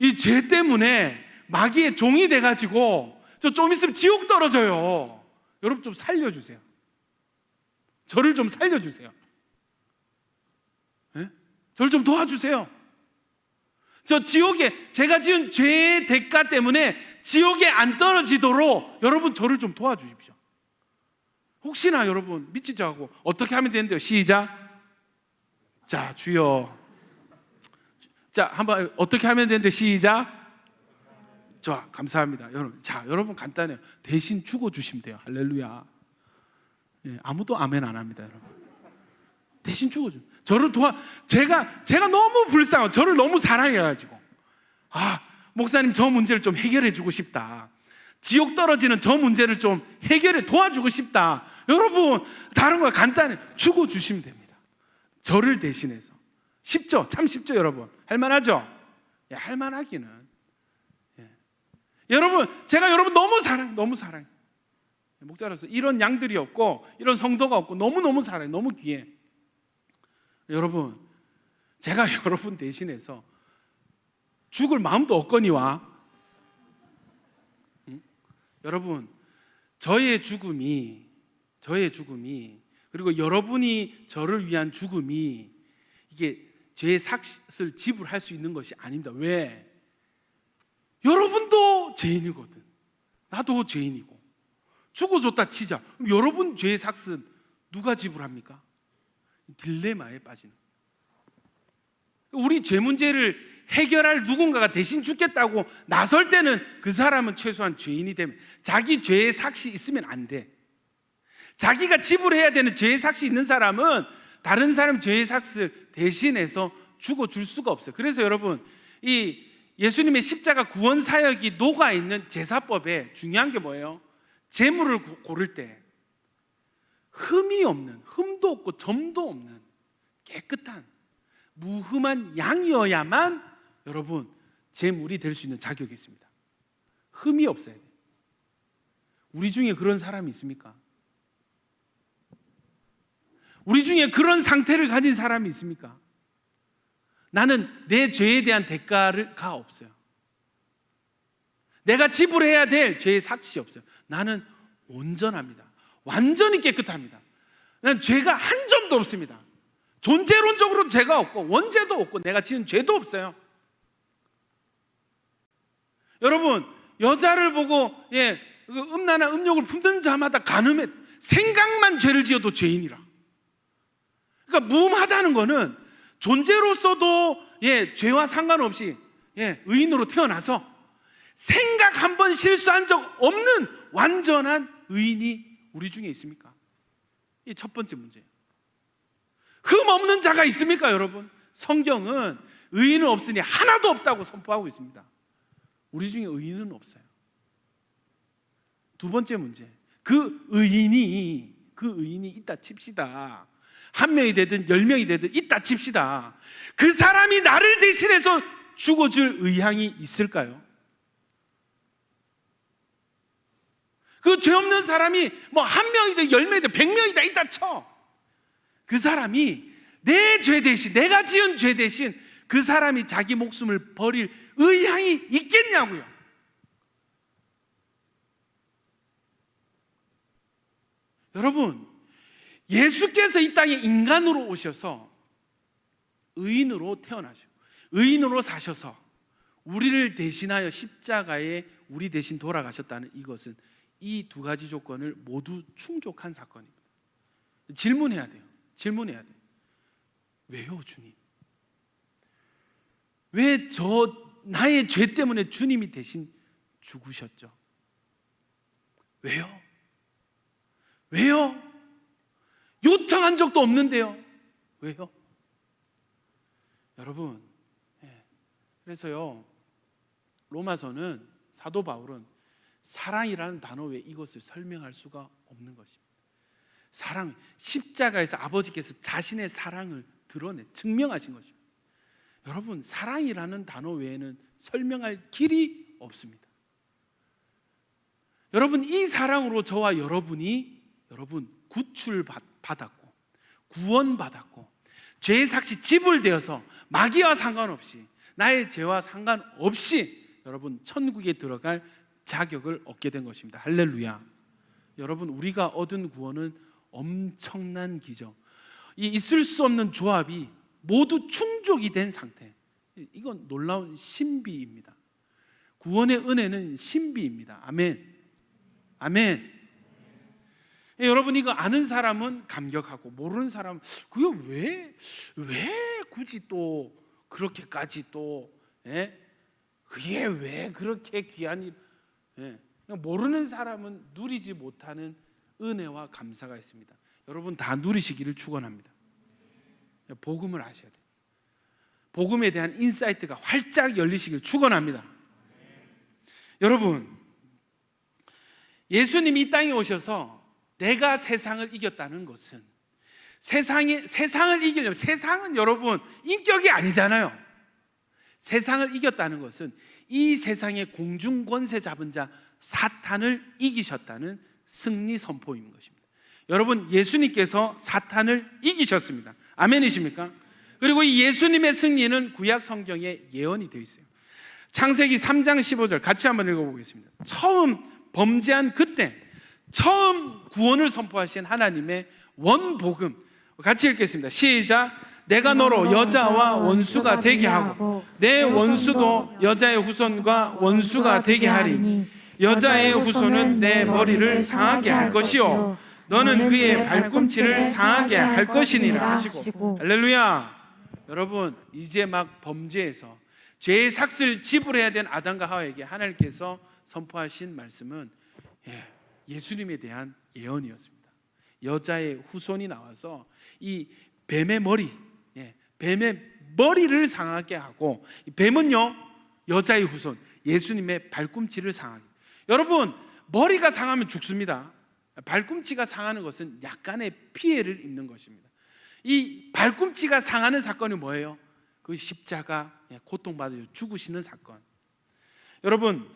이 죄 때문에 마귀의 종이 돼가지고 저 좀 있으면 지옥 떨어져요. 여러분 좀 살려주세요. 저를 좀 살려주세요. 예? 저를 좀 도와주세요. 저 지옥에 제가 지은 죄의 대가 때문에 지옥에 안 떨어지도록 여러분 저를 좀 도와주십시오. 혹시나 여러분 미치지 않고 어떻게 하면 되는데요? 시작. 자, 주여. 자, 한번 어떻게 하면 되는데 시작. 좋아, 감사합니다. 여러분, 자, 여러분 간단해요. 대신 죽어 주시면 돼요. 할렐루야. 예, 아무도 아멘 안 합니다, 여러분. 대신 죽어 주. 저를 제가 너무 불쌍하고 저를 너무 사랑해가지고 목사님 저 문제를 좀 해결해 주고 싶다. 지옥 떨어지는 저 문제를 좀 해결해 도와주고 싶다. 여러분 다른 거 간단해. 죽어 주시면 됩니다. 저를 대신해서. 쉽죠? 참 쉽죠, 여러분. 할만하죠? 예, 할만하기는. 예. 여러분 제가 여러분 너무 사랑해. 목자로서 이런 양들이 없고 이런 성도가 없고 너무 사랑해. 너무 귀해. 여러분 제가 여러분 대신해서 죽을 마음도 없거니와 여러분 저의 죽음이 그리고 여러분이 저를 위한 죽음이 이게 죄의 삭을 지불할 수 있는 것이 아닙니다. 왜? 여러분도 죄인이거든. 나도 죄인이고 죽어줬다 치자. 그럼 여러분 죄의 삭은 누가 지불합니까? 딜레마에 빠지는. 우리 죄 문제를 해결할 누군가가 대신 죽겠다고 나설 때는 그 사람은 최소한 죄인이 되면 자기 죄의 삭이 있으면 안 돼. 자기가 지불해야 되는 죄의 삭이 있는 사람은 다른 사람 죄의 삭을 대신해서 죽어줄 수가 없어요. 그래서 여러분 이 예수님의 십자가 구원 사역이 녹아있는 제사법에 중요한 게 뭐예요? 제물을 고를 때 흠이 없는, 흠도 없고 점도 없는 깨끗한 무흠한 양이어야만 여러분 제물이 될 수 있는 자격이 있습니다. 흠이 없어야 돼요. 우리 중에 그런 사람이 있습니까? 우리 중에 그런 상태를 가진 사람이 있습니까? 나는 내 죄에 대한 대가가 없어요. 내가 지불해야 될 죄의 삭이 없어요. 나는 온전합니다. 완전히 깨끗합니다. 난 죄가 한 점도 없습니다. 존재론적으로 죄가 없고 원죄도 없고 내가 지은 죄도 없어요. 여러분 여자를 보고 음란한 음욕을 품는 자마다 간음해. 생각만 죄를 지어도 죄인이라. 그러니까 무음하다는 거는 존재로서도 죄와 상관없이 의인으로 태어나서 생각 한 번 실수한 적 없는 완전한 의인이 우리 중에 있습니까? 이 첫 번째 문제예요. 흠 없는 자가 있습니까, 여러분? 성경은 의인은 없으니 하나도 없다고 선포하고 있습니다. 우리 중에 의인은 없어요. 두 번째 문제. 그 의인이 있다 칩시다. 한 명이 되든 10명이 되든 있다 칩시다. 그 사람이 나를 대신해서 죽어줄 의향이 있을까요? 그 죄 없는 사람이 뭐 한 명이든 10명이든 100명이다 있다 쳐. 그 사람이 내 죄 대신, 내가 지은 죄 대신 그 사람이 자기 목숨을 버릴 의향이 있겠냐고요. 여러분 예수께서 이 땅에 인간으로 오셔서 의인으로 태어나시고 의인으로 사셔서 우리를 대신하여 십자가에 우리 대신 돌아가셨다는 이것은 이 두 가지 조건을 모두 충족한 사건입니다. 질문해야 돼요. 왜요, 주님? 왜 나의 죄 때문에 주님이 대신 죽으셨죠? 왜요? 요청한 적도 없는데요. 왜요? 여러분, 그래서요 로마서는 사도 바울은 사랑이라는 단어 외에 이것을 설명할 수가 없는 것입니다. 사랑, 십자가에서 아버지께서 자신의 사랑을 증명하신 것입니다. 여러분, 사랑이라는 단어 외에는 설명할 길이 없습니다. 여러분, 이 사랑으로 저와 여러분이 구출받았고 구원받았고 죄의 삭시 지불되어서 마귀와 상관없이 나의 죄와 상관없이 여러분 천국에 들어갈 자격을 얻게 된 것입니다. 할렐루야. 여러분, 우리가 얻은 구원은 엄청난 기적, 이 있을 수 없는 조합이 모두 충족이 된 상태. 이건 놀라운 신비입니다. 구원의 은혜는 신비입니다. 아멘. 아멘. 여러분, 이거 아는 사람은 감격하고 모르는 사람은 그게 왜 굳이 또 그렇게까지 또 그게 왜 그렇게 귀한 일, 모르는 사람은 누리지 못하는 은혜와 감사가 있습니다. 여러분 다 누리시기를 축원합니다. 복음을 아셔야 돼요. 복음에 대한 인사이트가 활짝 열리시길 축원합니다. 여러분, 예수님이 이 땅에 오셔서 내가 세상을 이겼다는 것은 세상을 이기려면, 세상은 여러분 인격이 아니잖아요. 세상을 이겼다는 것은 이 세상의 공중 권세 잡은 자 사탄을 이기셨다는 승리 선포인 것입니다. 여러분, 예수님께서 사탄을 이기셨습니다. 아멘이십니까? 그리고 이 예수님의 승리는 구약 성경에 예언이 되어 있어요. 창세기 3장 15절 같이 한번 읽어보겠습니다. 처음 범죄한 그때 처음 구원을 선포하신 하나님의 원복음, 같이 읽겠습니다. 시작. 내가 너로 여자와 원수가 되게 하고 내 원수도 여자의 후손과 원수가 되게 하리니 여자의 후손은 내 머리를 상하게 할 것이요 너는 그의 발꿈치를 상하게 할 것이니라 하시고. 할렐루야. 여러분, 이제 막 범죄에서 죄의 삭슬 지불해야 된 아담과 하와에게 하나님께서 선포하신 말씀은 예수님에 대한 예언이었습니다. 여자의 후손이 나와서 이 뱀의 머리를 상하게 하고, 뱀은요 여자의 후손 예수님의 발꿈치를 상하게. 여러분, 머리가 상하면 죽습니다. 발꿈치가 상하는 것은 약간의 피해를 입는 것입니다. 이 발꿈치가 상하는 사건이 뭐예요? 그 십자가, 고통받아 죽으시는 사건. 여러분,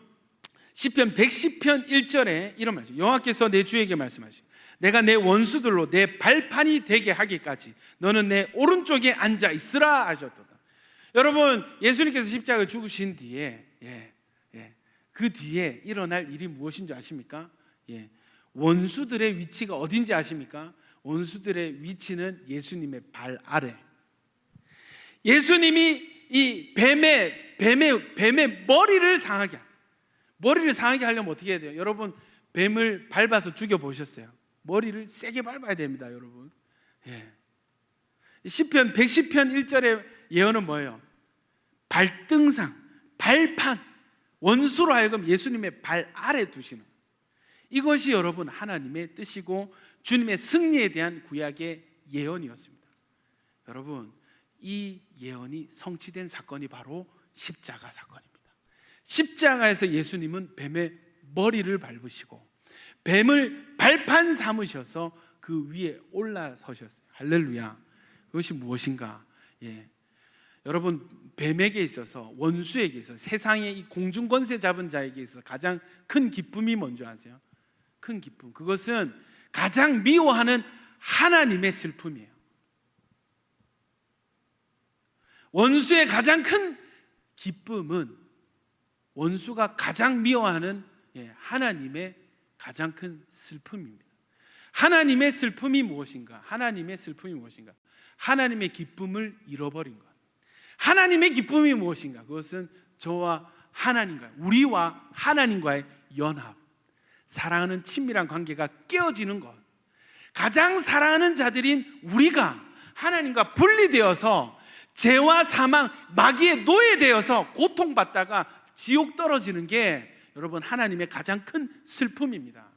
시편 110편 1절에 이런 말씀, 여호와께서 내 주에게 말씀하시고 내가 내 원수들로 내 발판이 되게 하기까지 너는 내 오른쪽에 앉아 있으라 하셨도다. 여러분, 예수님께서 십자가를 죽으신 뒤에 그 뒤에 일어날 일이 무엇인 줄 아십니까? 원수들의 위치가 어딘지 아십니까? 원수들의 위치는 예수님의 발 아래. 예수님이 이 뱀의 머리를 상하게 하려면 어떻게 해야 돼요? 여러분, 뱀을 밟아서 죽여보셨어요? 머리를 세게 밟아야 됩니다, 여러분. 시편 110편 1절의 예언은 뭐예요? 발등상, 발판, 원수로 하여금 예수님의 발 아래 두시는, 이것이 여러분 하나님의 뜻이고 주님의 승리에 대한 구약의 예언이었습니다. 여러분, 이 예언이 성취된 사건이 바로 십자가 사건입니다. 십자가에서 예수님은 뱀의 머리를 밟으시고 뱀을 발판 삼으셔서 그 위에 올라서셨어요. 할렐루야. 그것이 무엇인가? 여러분, 뱀에게 있어서, 원수에게 있어서, 세상의 이 공중 권세 잡은 자에게 있어서 가장 큰 기쁨이 뭔지 아세요? 큰 기쁨, 그것은 가장 미워하는 하나님의 슬픔이에요. 원수의 가장 큰 기쁨은 원수가 가장 미워하는 하나님의 가장 큰 슬픔입니다. 하나님의 슬픔이 무엇인가? 하나님의 슬픔이 무엇인가? 하나님의 기쁨을 잃어버린 것. 하나님의 기쁨이 무엇인가? 그것은 저와 하나님과, 우리와 하나님과의 연합, 사랑하는 친밀한 관계가 깨어지는 것. 가장 사랑하는 자들인 우리가 하나님과 분리되어서 죄와 사망, 마귀의 노예되어서 고통받다가 지옥 떨어지는 게 여러분 하나님의 가장 큰 슬픔입니다.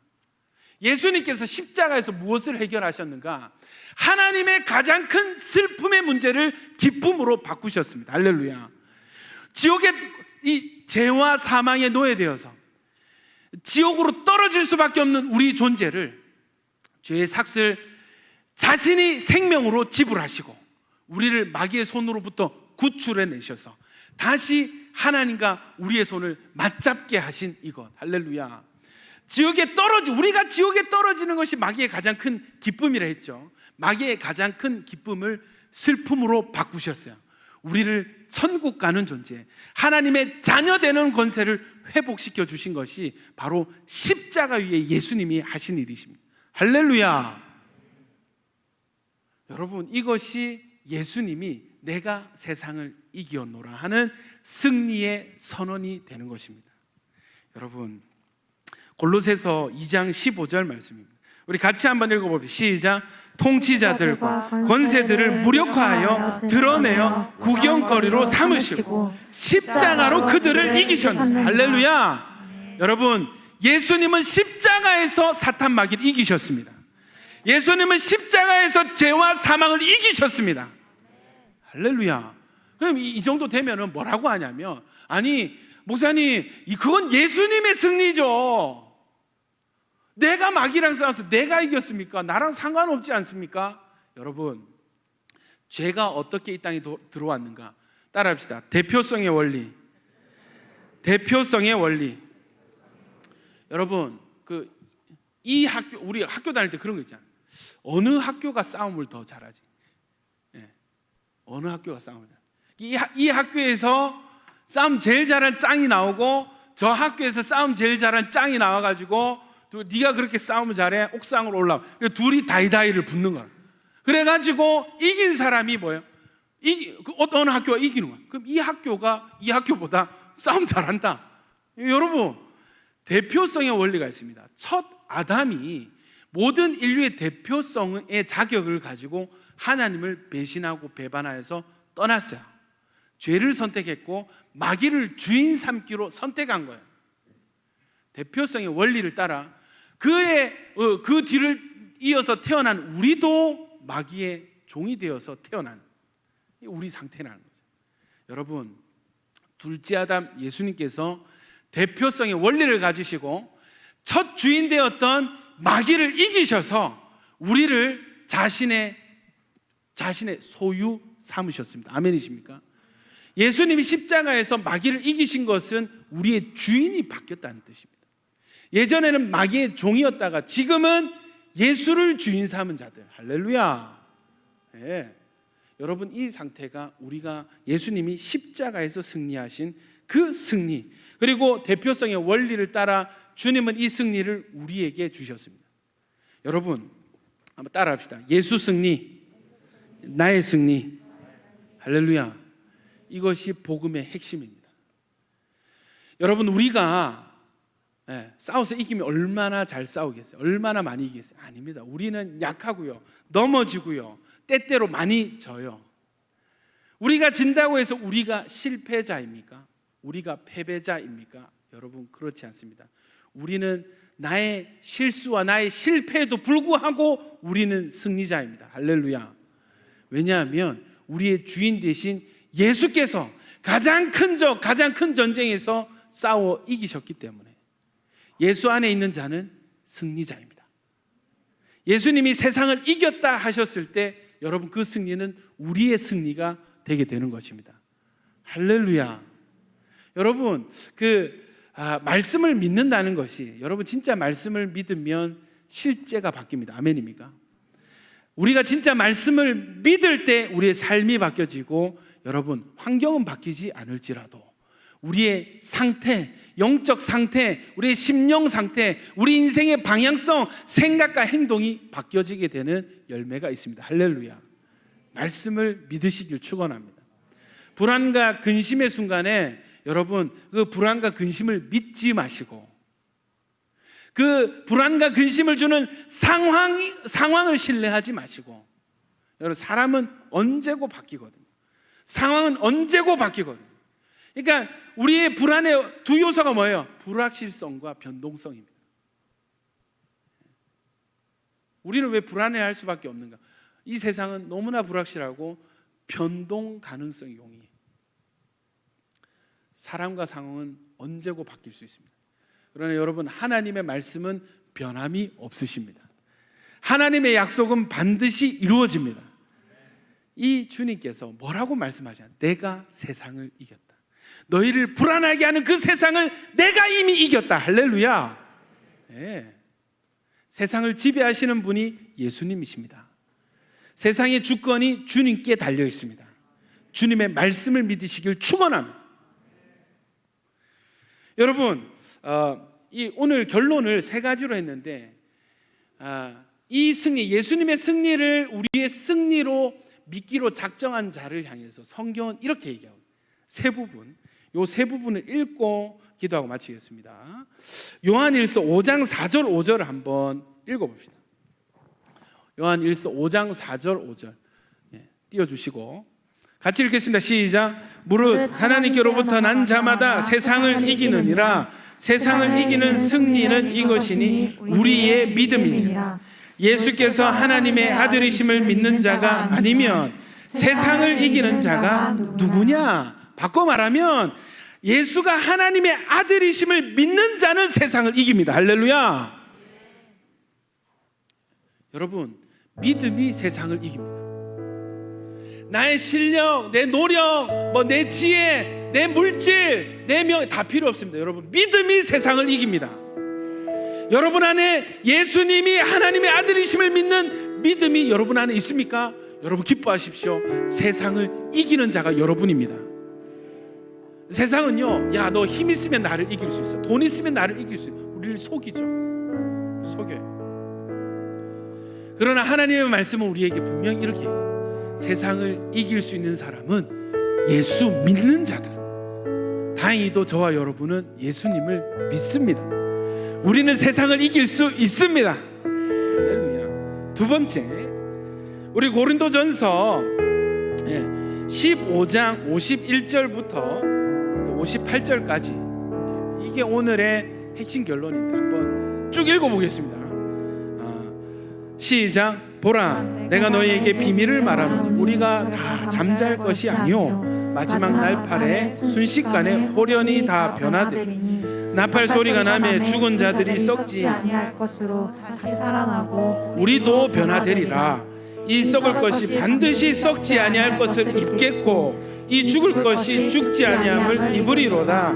예수님께서 십자가에서 무엇을 해결하셨는가? 하나님의 가장 큰 슬픔의 문제를 기쁨으로 바꾸셨습니다. 할렐루야. 지옥의 이 죄와 사망의 노예되어서 지옥으로 떨어질 수밖에 없는 우리 존재를 죄의 삭슬 자신이 생명으로 지불하시고 우리를 마귀의 손으로부터 구출해 내셔서 다시 하나님과 우리의 손을 맞잡게 하신 이것. 할렐루야. 우리가 지옥에 떨어지는 것이 마귀의 가장 큰 기쁨이라 했죠. 마귀의 가장 큰 기쁨을 슬픔으로 바꾸셨어요. 우리를 천국 가는 존재, 하나님의 자녀 되는 권세를 회복시켜 주신 것이 바로 십자가 위에 예수님이 하신 일이십니다. 할렐루야. 여러분, 이것이 예수님이 내가 세상을 이기었노라 하는 승리의 선언이 되는 것입니다. 여러분, 골로새서 2장 15절 말씀입니다. 우리 같이 한번 읽어봅시다. 시작. 통치자들과 권세들을 무력화하여 드러내어 구경거리로 삼으시고 십자가로 그들을 이기셨습니다. 할렐루야. 여러분, 예수님은 십자가에서 사탄 마귀를 이기셨습니다. 예수님은 십자가에서 죄와 사망을 이기셨습니다. 할렐루야. 그럼 이 정도 되면은 뭐라고 하냐면, 아니 목사님, 그건 예수님의 승리죠. 내가 마귀랑 싸워서 내가 이겼습니까? 나랑 상관없지 않습니까? 여러분, 죄가 어떻게 이 땅에 들어왔는가? 따라합시다. 대표성의 원리. 대표성의 원리. 여러분, 이 학교, 우리 학교 다닐 때 그런 거 있잖아요. 어느 학교가 싸움을 더 잘하지? 예. 어느 학교가 싸움을 잘하지? 이 학교에서 싸움 제일 잘한 짱이 나오고, 저 학교에서 싸움 제일 잘한 짱이 나와가지고, 네가 그렇게 싸움을 잘해, 옥상으로 올라와. 둘이 다이다이를 붙는 거야. 그래가지고 이긴 사람이 뭐예요? 어떤 학교가 이기는 거야. 그럼 이 학교가 이 학교보다 싸움 잘한다. 여러분, 대표성의 원리가 있습니다. 첫 아담이 모든 인류의 대표성의 자격을 가지고 하나님을 배신하고 배반하여서 떠났어요. 죄를 선택했고 마귀를 주인 삼기로 선택한 거예요. 대표성의 원리를 따라 그 뒤를 이어서 태어난 우리도 마귀의 종이 되어서 태어난 우리 상태라는 거죠. 여러분, 둘째 아담 예수님께서 대표성의 원리를 가지시고 첫 주인 되었던 마귀를 이기셔서 우리를 자신의 소유 삼으셨습니다. 아멘이십니까? 예수님이 십자가에서 마귀를 이기신 것은 우리의 주인이 바뀌었다는 뜻입니다. 예전에는 마귀의 종이었다가 지금은 예수를 주인 삼은 자들. 할렐루야. 네. 여러분, 이 상태가 우리가 예수님이 십자가에서 승리하신 그 승리, 그리고 대표성의 원리를 따라 주님은 이 승리를 우리에게 주셨습니다. 여러분, 한번 따라합시다. 예수 승리, 나의 승리. 할렐루야. 이것이 복음의 핵심입니다. 여러분, 우리가 싸워서 이기면 얼마나 잘 싸우겠어요? 얼마나 많이 이기겠어요? 아닙니다. 우리는 약하고요, 넘어지고요, 때때로 많이 져요. 우리가 진다고 해서 우리가 실패자입니까? 우리가 패배자입니까? 여러분, 그렇지 않습니다. 우리는 나의 실수와 나의 실패에도 불구하고 우리는 승리자입니다. 할렐루야. 왜냐하면 우리의 주인 되신 예수께서 가장 큰 전쟁에서 싸워 이기셨기 때문에 예수 안에 있는 자는 승리자입니다. 예수님이 세상을 이겼다 하셨을 때 여러분, 그 승리는 우리의 승리가 되게 되는 것입니다. 할렐루야. 여러분, 말씀을 믿는다는 것이, 여러분 진짜 말씀을 믿으면 실제가 바뀝니다. 아멘입니까? 우리가 진짜 말씀을 믿을 때 우리의 삶이 바뀌어지고, 여러분, 환경은 바뀌지 않을지라도 우리의 상태, 영적 상태, 우리의 심령 상태, 우리 인생의 방향성, 생각과 행동이 바뀌어지게 되는 열매가 있습니다. 할렐루야. 말씀을 믿으시길 축원합니다. 불안과 근심의 순간에 여러분, 그 불안과 근심을 믿지 마시고, 그 불안과 근심을 주는 상황을 신뢰하지 마시고, 여러분, 사람은 언제고 바뀌거든요. 상황은 언제고 바뀌거든요. 그러니까 우리의 불안의 두 요소가 뭐예요? 불확실성과 변동성입니다. 우리는 왜 불안해할 수밖에 없는가? 이 세상은 너무나 불확실하고 변동 가능성이 용이해요. 사람과 상황은 언제고 바뀔 수 있습니다. 그러나 여러분, 하나님의 말씀은 변함이 없으십니다. 하나님의 약속은 반드시 이루어집니다. 이 주님께서 뭐라고 말씀하시냐? 내가 세상을 이겼다. 너희를 불안하게 하는 그 세상을 내가 이미 이겼다. 할렐루야. 예. 세상을 지배하시는 분이 예수님이십니다. 세상의 주권이 주님께 달려 있습니다. 주님의 말씀을 믿으시길 축원합니다. 여러분, 오늘 결론을 세 가지로 했는데, 이 승리, 예수님의 승리를 우리의 승리로 믿기로 작정한 자를 향해서 성경은 이렇게 얘기하고, 세 부분, 요 세 부분을 읽고 기도하고 마치겠습니다. 요한일서 5장 4절 5절을 한번 읽어봅시다. 요한일서 5장 4절 5절 띄워주시고 같이 읽겠습니다. 시작. 무릇 하나님께로부터 난 자마다 세상을 이기느니라. 세상을 이기는 승리는 이것이니 우리의 믿음이니라. 예수께서 하나님의 아들이심을 믿는 자가 아니면 세상을 이기는 자가 누구냐? 바꿔 말하면 예수가 하나님의 아들이심을 믿는 자는 세상을 이깁니다. 할렐루야. 여러분, 믿음이 세상을 이깁니다. 나의 실력, 내 노력, 내 지혜, 내 물질, 내 명 다 필요 없습니다. 여러분, 믿음이 세상을 이깁니다. 여러분 안에 예수님이 하나님의 아들이심을 믿는 믿음이 여러분 안에 있습니까? 여러분 기뻐하십시오. 세상을 이기는 자가 여러분입니다. 세상은요, 야, 너 힘 있으면 나를 이길 수 있어, 돈 있으면 나를 이길 수 있어, 우리를 속이죠. 속여요. 그러나 하나님의 말씀은 우리에게 분명히 이렇게 해요. 세상을 이길 수 있는 사람은 예수 믿는 자다. 다행히도 저와 여러분은 예수님을 믿습니다. 우리는 세상을 이길 수 있습니다. 할렐루야. 두 번째, 우리 고린도전서 15장 51절부터 58절까지 이게 오늘의 핵심 결론인데 한번 쭉 읽어보겠습니다. 시작. 보라, 내가 너희에게 비밀을 말하노니 우리가 다 잠잘 것이 아니요 마지막 날팔에 순식간에 호련히 다 변화되리니 나팔 소리가 나매 죽은 자들이 썩지 아니할 것으로 다시 살아나고 우리도 변화되리라. 이 썩을 것이 반드시 썩지 아니할 것을 입겠고 이 죽을 것이 죽지 아니함을 입으리로다.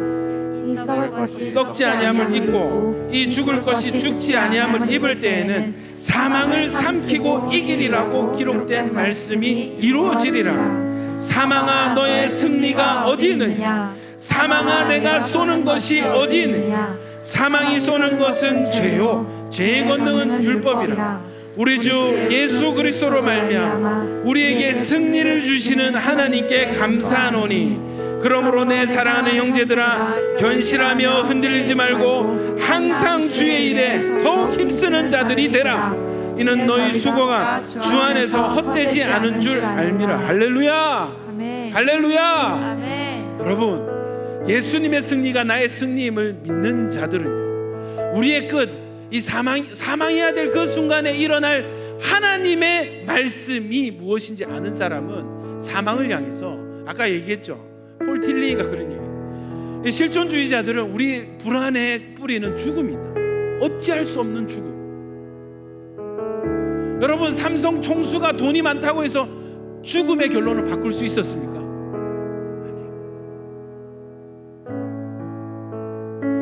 이 썩을 것이 썩지 아니함을 입고 이 죽을 것이 죽지 아니함을 입을 때에는 사망을 삼키고 이기리라고 기록된 말씀이 이루어지리라. 사망아, 너의 승리가 어디 있느냐? 사망아, 내가 쏘는 것이 어디 있느냐? 사망이 쏘는 것은 죄요 죄의 권능은 율법이라. 우리 주 예수 그리스도로 말미암아 우리에게 승리를 주시는 하나님께 감사하노니 그러므로 내 사랑하는 형제들아, 견실하며 흔들리지 말고 항상 주의 일에 더욱 힘쓰는 자들이 되라. 이는 너희 수고가 주 안에서 헛되지 않은 줄 알미라. 할렐루야. 아멘. 할렐루야. 아멘. 여러분, 예수님의 승리가 나의 승리임을 믿는 자들은요, 우리의 끝, 이 사망해야 될 그 순간에 일어날 하나님의 말씀이 무엇인지 아는 사람은 사망을 향해서, 아까 얘기했죠, 폴 틸리가 그런 얘기예요. 실존주의자들은 우리 불안의 뿌리는 죽음이다. 어찌할 수 없는 죽음. 여러분, 삼성 총수가 돈이 많다고 해서 죽음의 결론을 바꿀 수 있었습니까?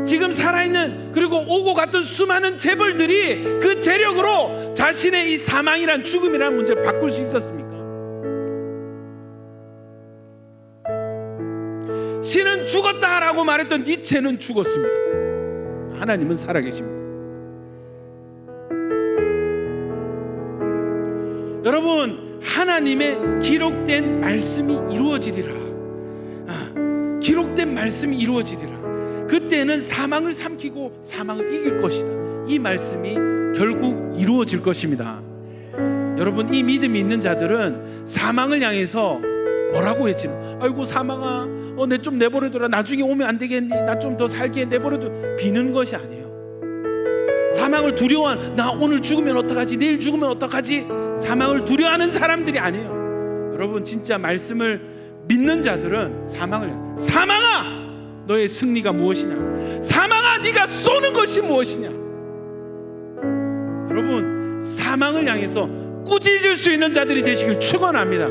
지금 살아있는, 그리고 오고 갔던 수많은 재벌들이 그 재력으로 자신의 이 사망이란, 죽음이란 문제를 바꿀 수 있었습니까? 신은 죽었다라고 말했던 니체는 죽었습니다. 하나님은 살아계십니다. 여러분, 하나님의 기록된 말씀이 이루어지리라. 기록된 말씀이 이루어지리라. 그때는 사망을 삼키고 사망을 이길 것이다. 이 말씀이 결국 이루어질 것입니다. 여러분, 이 믿음이 있는 자들은 사망을 향해서 뭐라고 외치는, 아이고 사망아, 내 좀 내버려둬라, 나중에 오면 안 되겠니, 나 좀 더 살게 내버려둬, 비는 것이 아니에요. 사망을 두려워하는, 나 오늘 죽으면 어떡하지, 내일 죽으면 어떡하지, 사망을 두려워하는 사람들이 아니에요. 여러분, 진짜 말씀을 믿는 자들은 사망아, 너의 승리가 무엇이냐? 사망아, 네가 쏘는 것이 무엇이냐? 여러분, 사망을 향해서 꾸짖을 수 있는 자들이 되시길 축원합니다.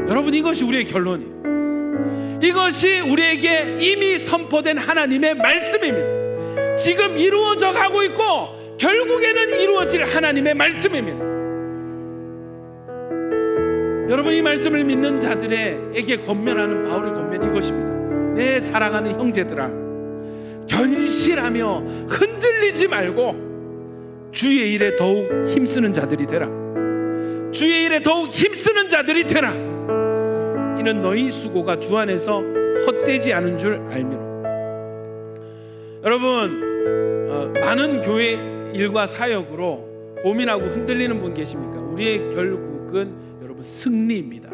여러분, 이것이 우리의 결론이에요. 이것이 우리에게 이미 선포된 하나님의 말씀입니다. 지금 이루어져 가고 있고 결국에는 이루어질 하나님의 말씀입니다. 여러분, 이 말씀을 믿는 자들에게 권면하는 바울의 권면이 이것입니다. 내 사랑하는 형제들아, 견실하며 흔들리지 말고 주의 일에 더욱 힘쓰는 자들이 되라. 주의 일에 더욱 힘쓰는 자들이 되라. 이는 너희 수고가 주 안에서 헛되지 않은 줄 알미로. 여러분, 많은 교회 일과 사역으로 고민하고 흔들리는 분 계십니까? 우리의 결국은 여러분 승리입니다.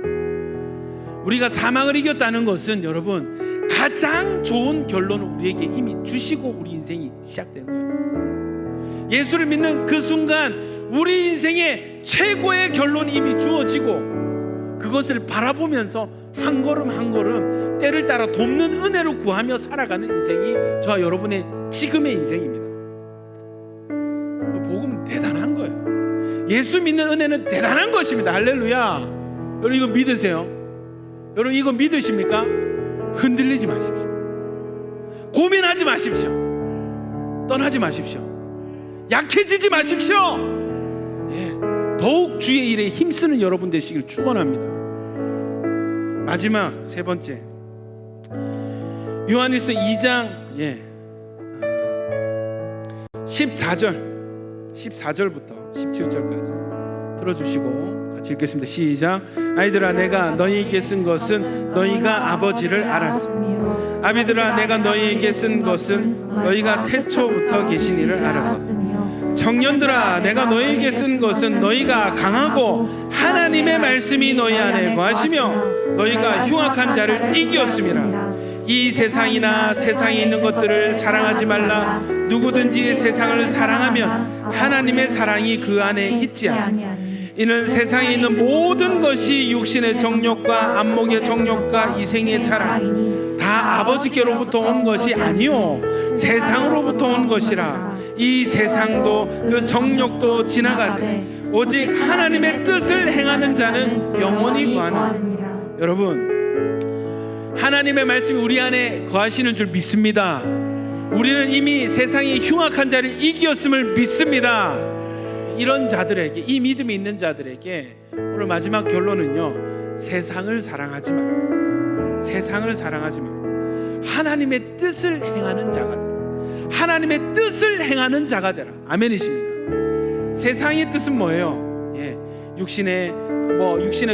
우리가 사망을 이겼다는 것은 여러분 가장 좋은 결론을 우리에게 이미 주시고 우리 인생이 시작된 거예요. 예수를 믿는 그 순간 우리 인생의 최고의 결론이 이미 주어지고 그것을 바라보면서 한 걸음 한 걸음 때를 따라 돕는 은혜를 구하며 살아가는 인생이 저와 여러분의 지금의 인생입니다. 복음은 대단한 거예요. 예수 믿는 은혜는 대단한 것입니다. 할렐루야. 여러분, 이거 믿으세요? 여러분, 이거 믿으십니까? 흔들리지 마십시오. 고민하지 마십시오. 떠나지 마십시오. 약해지지 마십시오. 더욱 주의 일에 힘쓰는 여러분 되시길 축원합니다. 마지막 세 번째, 요한일서 2장 14절부터 17절까지 들어주시고 같이 읽겠습니다. 시작. 아이들아, 내가 너희에게 쓴 것은 너희가 아버지를 알았으며, 아비들아, 내가 너희에게 쓴 것은 너희가 태초부터 계신 이를 알았으며, 청년들아, 내가 너희에게 쓴 것은 너희가 강하고 하나님의 말씀이 너희 안에 거하시며 너희가 흉악한 자를 이기었음이라. 이 세상이나 세상에 있는 것들을 사랑하지 말라. 누구든지 세상을 사랑하면 하나님의 사랑이 그 안에 있지 않으니, 이는 세상에 있는 모든 것이 육신의 정욕과 안목의 정욕과 이생의 자랑 다 아버지께로부터 온 것이 아니요 세상으로부터 온 것이라. 이 세상도 그 정욕도 지나가되 오직 하나님의 뜻을 행하는 자는 영원히 거하느니라. 여러분, 하나님의 말씀이 우리 안에 거하시는 줄 믿습니다. 우리는 이미 세상의 흉악한 자를 이기었음을 믿습니다. 이런 자들에게, 이 믿음이 있는 자들에게 오늘 마지막 결론은요, 세상을 사랑하지 마. 세상을 사랑하지 마. 하나님의 뜻을 행하는 자가 되라. 하나님의 뜻을 행하는 자가 되라. 아멘이십니까? 세상의 뜻은 뭐예요? 육신의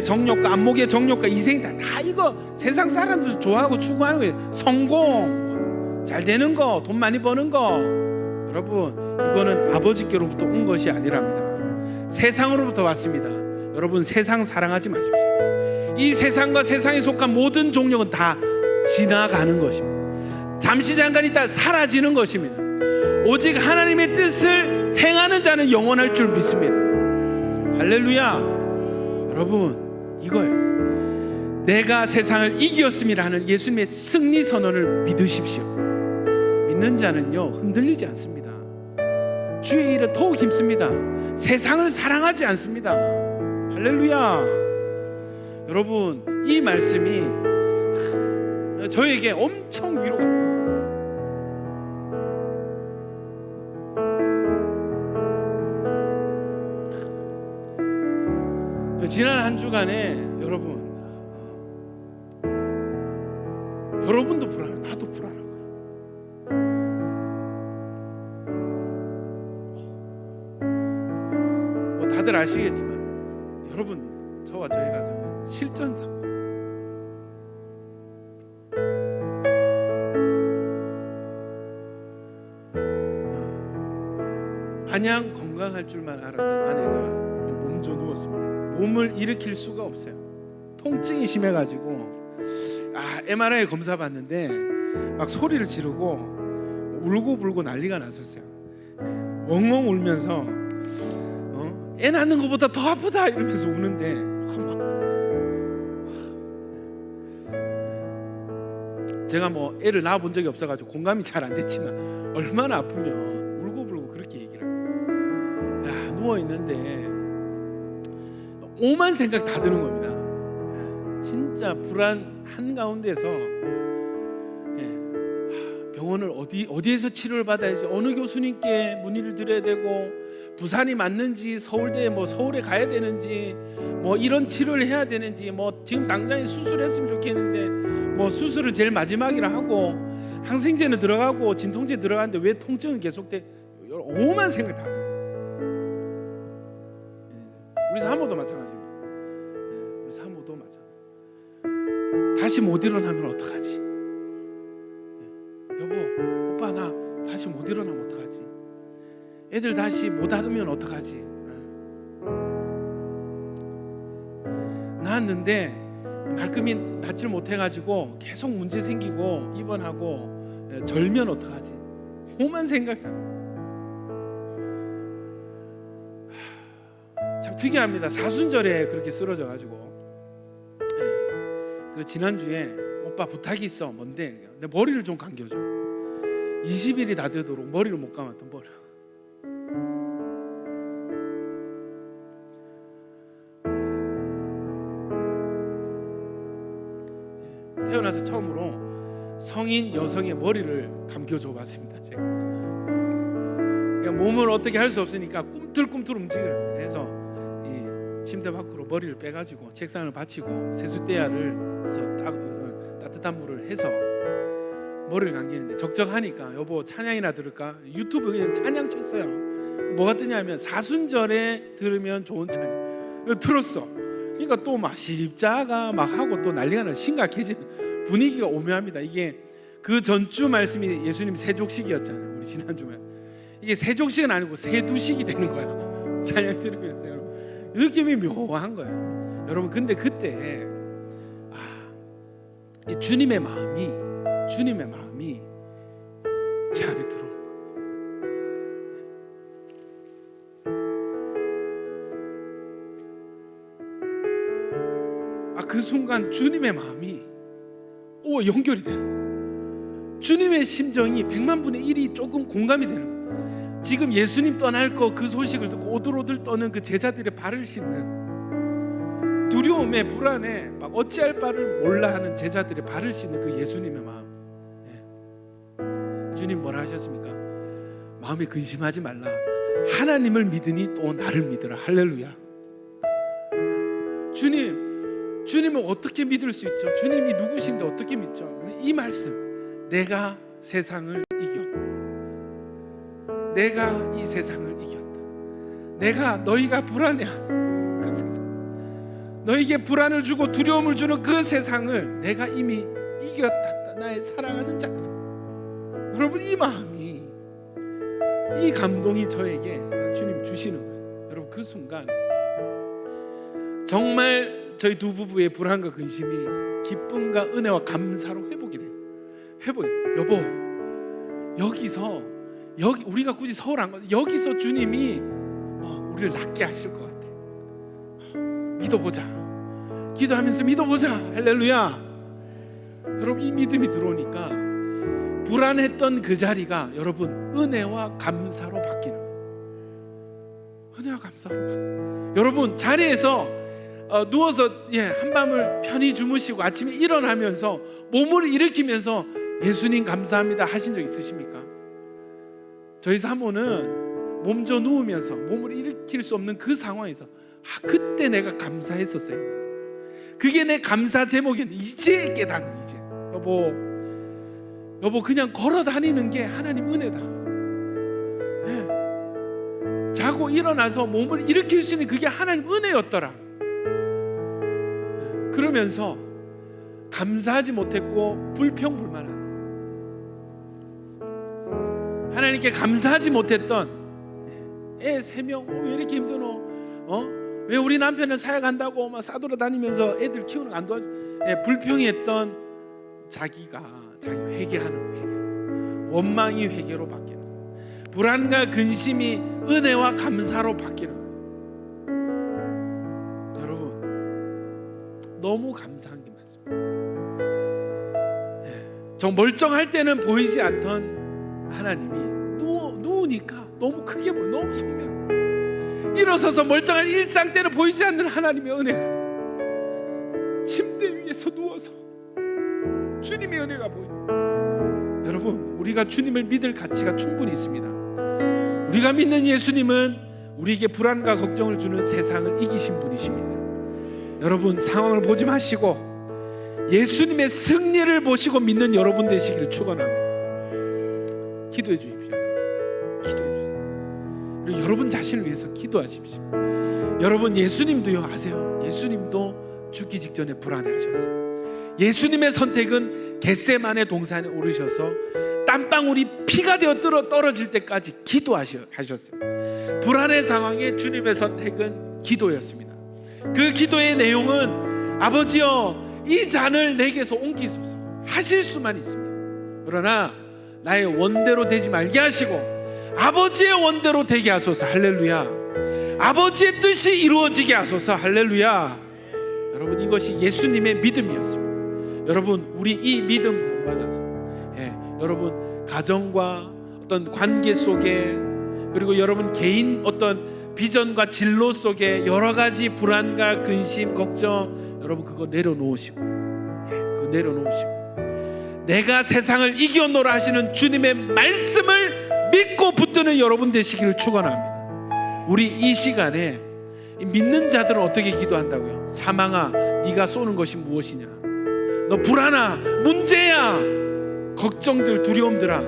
정욕과 안목의 정욕과 이생자, 다 이거 세상 사람들 좋아하고 추구하는 거예요. 성공, 잘 되는 거, 돈 많이 버는 거. 여러분, 이거는 아버지께로부터 온 것이 아니랍니다. 세상으로부터 왔습니다. 여러분, 세상 사랑하지 마십시오. 이 세상과 세상에 속한 모든 종력은 다 지나가는 것입니다. 잠시 잠깐 있다 사라지는 것입니다. 오직 하나님의 뜻을 행하는 자는 영원할 줄 믿습니다. 할렐루야. 여러분, 이거예요. 내가 세상을 이기었음이라 하는 예수님의 승리 선언을 믿으십시오. 믿는 자는요, 흔들리지 않습니다. 주의 일에 더욱 힘씁니다. 세상을 사랑하지 않습니다. 할렐루야. 여러분, 이 말씀이 저에게 엄청 위로가 돼요. 지난 한 주간에 여러분도 불안해, 나도 불안한 거야. 다들 아시겠지만 여러분, 저와 저희 가정은 실전상 마냥 건강할 줄만 알았던 아내가 몸져 누웠습니다. 몸을 일으킬 수가 없어요. 통증이 심해가지고 MRI 검사 받는데 막 소리를 지르고 울고불고 난리가 났었어요. 엉엉 울면서 애 낳는 것보다 더 아프다 이러면서 우는데 제가 뭐 애를 낳아본 적이 없어가지고 공감이 잘 안 됐지만 얼마나 아프면 울고불고 그렇게 얘기를 하고, 누워있는데 오만 생각 다 드는 겁니다. 진짜 불안 한가운데서 병원을 어디에서 치료를 받아야지, 어느 교수님께 문의를 드려야 되고, 부산이 맞는지 서울대 서울에 가야 되는지, 이런 치료를 해야 되는지, 지금 당장에 수술했으면 좋겠는데 수술을 제일 마지막이라 하고, 항생제는 들어가고 진통제 들어가는데 왜 통증은 계속돼? 오만 생각 다 들어요. 우리 사모도 마찬가지입니다. 우리 사모도 마찬가지. 다시 못 일어나면 어떡하지? 여보, 오빠 나 다시 못 일어나면 어떡하지? 애들 다시 못 하면 어떡하지? 낳았는데 말끔히 낫질 못해가지고 계속 문제 생기고 입원하고 절면 어떡하지? 오만 생각. 참 특이합니다. 사순절에 그렇게 쓰러져가지고 그 지난주에 오빠 부탁이 있어. 뭔데? 내 머리를 좀 감겨줘. 20일이 다 되도록 머리를 못 감았던 머리. 태어나서 처음으로 성인 여성의 머리를 감겨줘 봤습니다. 제가 그러니까 몸을 어떻게 할 수 없으니까 꿈틀꿈틀 움직여요. 그래서 이 침대 밖으로 머리를 빼가지고 책상을 받치고 세숫대야를 해서 따뜻한 물을 해서 머리를 감기는데 적적하니까 여보 찬양이나 들을까? 유튜브 그냥 찬양 쳤어요. 뭐가 뜨냐면 사순절에 들으면 좋은 찬양 들었어. 그러니까 또 막 십자가 막 하고 또 난리가 나. 심각해지는 분위기가 오묘합니다. 이게 그 전주 말씀이 예수님 세족식이었잖아요. 우리 지난주에 이게 세족식은 아니고 세두식이 되는 거야. 찬양 들으면서 여러분 느낌이 묘한 거예요. 여러분 근데 그때 주님의 마음이 제 안에 들어오는 거예요. 그 순간 주님의 마음이 연결이 되는 거예요. 주님의 심정이 100만 분의 1이 조금 공감이 되는 거예요. 지금 예수님 떠날 거 그 소식을 듣고 오들오들 떠는 그 제자들의 발을 씻는 두려움에 불안에 막 어찌할 바를 몰라 하는 제자들의 발을 씻는 그 예수님의 마음. 주님 뭐라 하셨습니까? 마음에 근심하지 말라. 하나님을 믿으니 또 나를 믿으라. 할렐루야. 주님을 어떻게 믿을 수 있죠? 주님이 누구신데 어떻게 믿죠? 이 말씀, 내가 세상을 이겼다. 내가 이 세상을 이겼다. 내가 너희가 불안해하는 그 세상, 너희에게 불안을 주고 두려움을 주는 그 세상을 내가 이미 이겼다. 나의 사랑하는 자들. 여러분 이 마음이, 이 감동이 저에게 주님 주시는 거예요. 여러분 그 순간 정말 저희 두 부부의 불안과 근심이 기쁨과 은혜와 감사로 회복이 돼요. 여보, 여기 우리가 굳이 서울 안 가도 여기서 주님이 우리를 낫게 하실 것 같아. 믿어보자. 기도하면서 믿어보자. 할렐루야. 여러분 이 믿음이 들어오니까 불안했던 그 자리가 여러분 은혜와 감사로 바뀌는 거예요. 은혜와 감사로 바뀌는. 여러분 자리에서 누워서 한밤을 편히 주무시고 아침에 일어나면서 몸을 일으키면서 예수님 감사합니다 하신 적 있으십니까? 저희 사모는 몸져 누우면서 몸을 일으킬 수 없는 그 상황에서 그때 내가 감사했었어요. 그게 내 감사 제목이었는데 이제 깨닫는. 이제 여보 그냥 걸어 다니는 게 하나님 은혜다. 자고 일어나서 몸을 일으킬 수 있는 그게 하나님 은혜였더라. 그러면서 감사하지 못했고 불평불만한, 하나님께 감사하지 못했던 애 3명 왜 이렇게 힘드노? 왜 우리 남편은 사역한다고 막 싸돌아다니면서 애들 키우는 거 안 도와줘? 불평했던 자기가 자기 회개하는 회개, 원망이 회개로 바뀌는, 불안과 근심이 은혜와 감사로 바뀌는. 너무 감사한 게 맞습니다. 정 멀쩡할 때는 보이지 않던 하나님이 누우니까 너무 크게 보여, 너무 선명. 일어서서 멀쩡할 일상 때는 보이지 않는 하나님의 은혜가 침대 위에서 누워서 주님의 은혜가 보여. 여러분, 우리가 주님을 믿을 가치가 충분히 있습니다. 우리가 믿는 예수님은 우리에게 불안과 걱정을 주는 세상을 이기신 분이십니다. 여러분, 상황을 보지 마시고 예수님의 승리를 보시고 믿는 여러분 되시기를 축원합니다. 기도해 주십시오. 기도해 주세요. 그리고 여러분 자신을 위해서 기도하십시오. 여러분, 예수님도요, 아세요? 예수님도 죽기 직전에 불안해하셨어요. 예수님의 선택은 겟세마네 동산에 오르셔서 땀방울이 피가 되어 떨어질 때까지 기도하셨어요. 불안의 상황에 주님의 선택은 기도였습니다. 그 기도의 내용은 아버지여 이 잔을 내게서 옮기소서 하실 수만 있습니다. 그러나 나의 원대로 되지 말게 하시고 아버지의 원대로 되게 하소서. 할렐루야. 아버지의 뜻이 이루어지게 하소서. 할렐루야. 여러분, 이것이 예수님의 믿음이었습니다. 여러분, 우리 이 믿음 못 받아서 여러분 가정과 어떤 관계 속에, 그리고 여러분 개인 어떤 비전과 진로 속에 여러 가지 불안과 근심, 걱정, 여러분 그거 내려놓으시고, 그거 내려놓으시고 내가 세상을 이겨노라 하시는 주님의 말씀을 믿고 붙드는 여러분 되시기를 축원합니다. 우리 이 시간에 믿는 자들은 어떻게 기도한다고요? 사망아, 네가 쏘는 것이 무엇이냐? 너 불안아, 문제야, 걱정들, 두려움들아,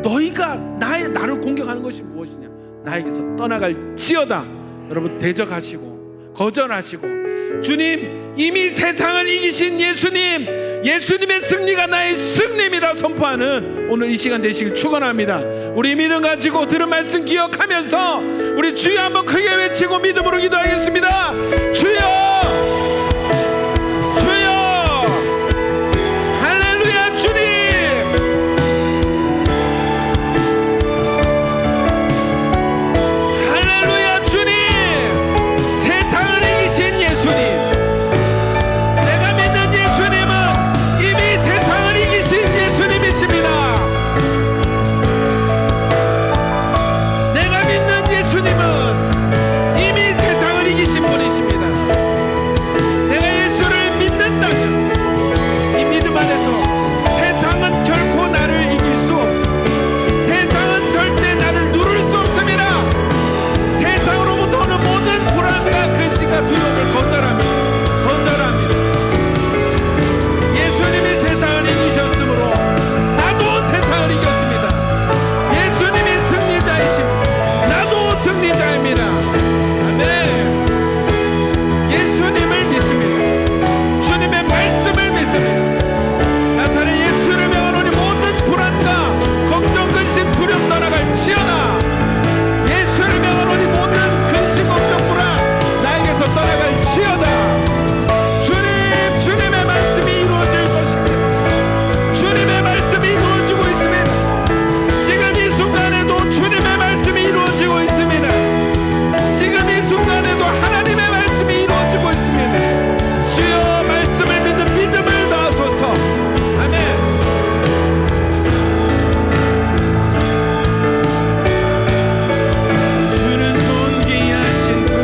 너희가 나를 공격하는 것이 무엇이냐? 나에게서 떠나갈지어다. 여러분 대적하시고 거절하시고, 주님, 이미 세상을 이기신 예수님의 승리가 나의 승리입니다 선포하는 오늘 이 시간 되시길 축원합니다. 우리 믿음 가지고 들은 말씀 기억하면서 우리 주여 한번 크게 외치고 믿음으로 기도하겠습니다. 주여, 주여, 할렐루야. 주님, 할렐루야. 주님, 세상을 이기신 예수님, 내가 믿는 예수님은 이미 세상을 이기신 예수님이십니다. 내가 믿는 예수님은 이미 세상을 이기신 분이십니다. 내가 예수를 믿는다면 이 믿음 안에서 세상은 결코 나를 이길 수 없습니다. 세상은 절대 나를 누를 수 없습니다. 세상으로부터 오는 모든 불안과 근심과 두려움을 거절합니다. 예수님이 세상을 이기셨으므로 나도 세상을 이겼습니다. 예수님이 승리자이십니다. 나도 승리자입니다. 아멘. 예수님을 믿습니다. 주님의 말씀을 믿습니다. 나사렛 예수를 명하노니 모든 불안과 걱정, 근심, 두려움 떠나갈지어다. 예수를 명하노니 모든 근심, 걱정, 불안 나에게서 떠나갈지어다. 주님의 말씀이 이루어질 것입니다. 주님의 말씀이 이루어지고 있습니다. 지금 이 순간에도 주님의 말씀이 이루어지고 있습니다. 지금 이 순간에도 하나님의 말씀이 이루어지고 있습니다. 주여, 말씀을 믿는 믿음을 더하소서. 아멘. 주는 존귀하신 분,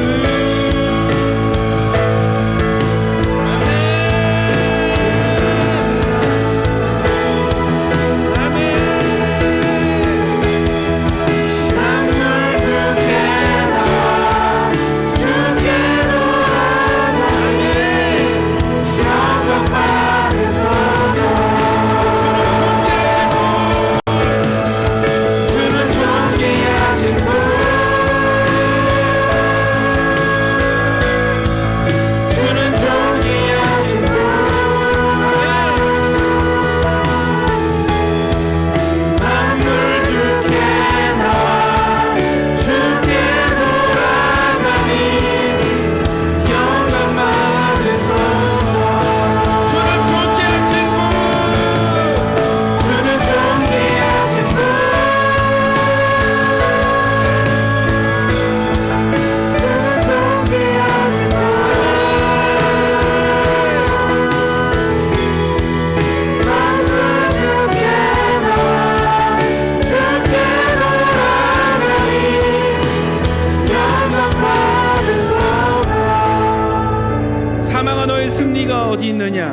사망아, 너의 승리가 어디 있느냐?